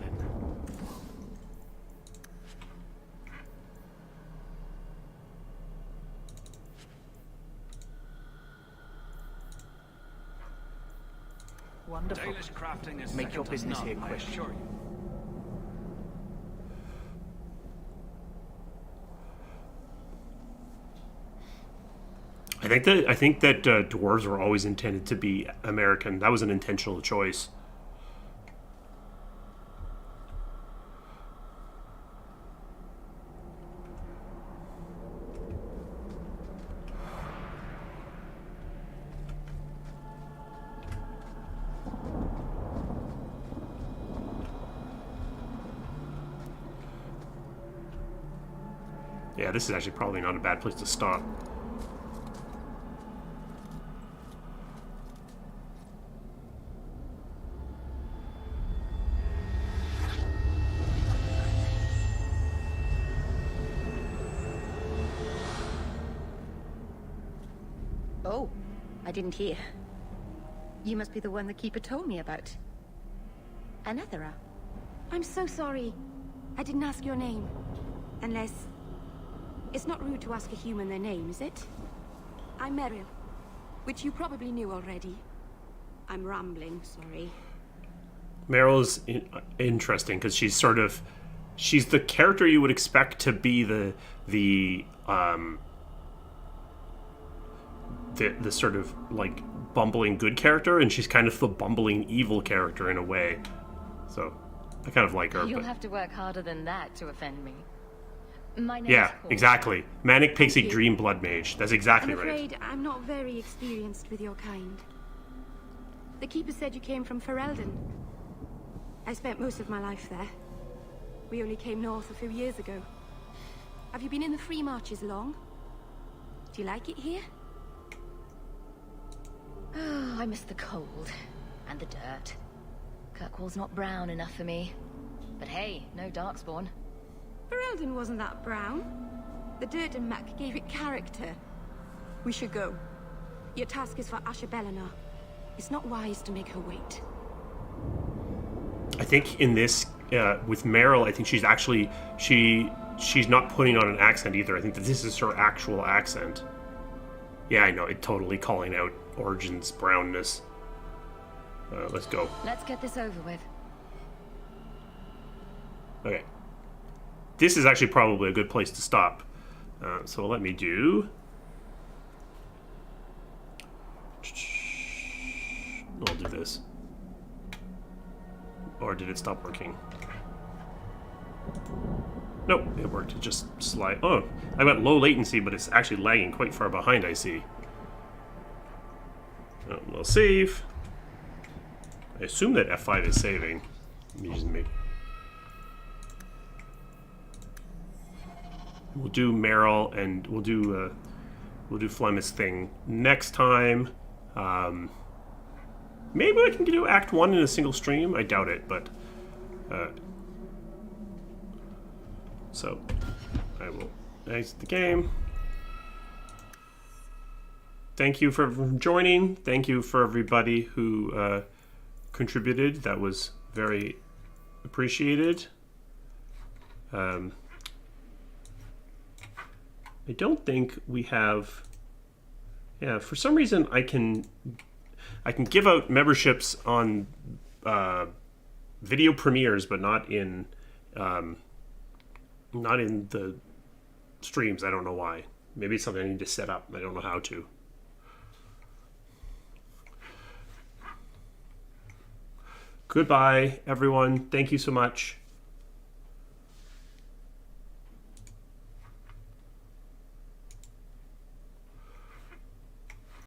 Wonderful. Crafting is Make your business here quick. Sure. I think that dwarves were always intended to be American. That was an intentional choice. Yeah, this is actually probably not a bad place to stop. Oh, I didn't hear. You must be the one the Keeper told me about. Anethera. I'm so sorry. I didn't ask your name. Unless... It's not rude to ask a human their name, is it? I'm Merrill, which you probably knew already. I'm rambling, sorry. Merrill is interesting because she's sort of... She's the character you would expect to be the sort of, like, bumbling good character, and she's kind of the bumbling evil character in a way. So, I kind of like her. You'll but... have to work harder than that to offend me. My name Yeah, is Paul. exactly. Manic Pixie Dream Blood Mage. That's exactly I'm right. afraid I'm not very experienced with your kind. The Keeper said you came from Ferelden. I spent most of my life there. We only came north a few years ago. Have you been in the Free Marches long? Do you like it here? Oh, I miss the cold. And the dirt. Kirkwall's not brown enough for me. But hey, no Darkspawn. Ferelden wasn't that brown. The dirt and muck gave it character. We should go. Your task is for Asha Bellinar. It's not wise to make her wait. I think in this, with Merrill, I think she's actually... She's not putting on an accent either. I think that this is her actual accent. Yeah, I know. It totally calling out Origin's brownness. Let's go. Let's get this over with. Okay. This is actually probably a good place to stop. So let me do... I'll do this. Or did it stop working? Nope, it worked. It just slide. Oh, I went low latency, but it's actually lagging quite far behind, I see. Oh, we'll save. I assume that F5 is saving. I'm using maybe. We'll do Merrill, and we'll do Flemeth's thing next time. Maybe I can do Act 1 in a single stream. I doubt it, but so I will exit the game. Thank you for joining. Thank you for everybody who contributed. That was very appreciated. I don't think we have... Yeah, for some reason I can give out memberships on video premieres, but not in the streams. I don't know why. Maybe it's something I need to set up. I don't know how to. Goodbye, everyone. Thank you so much.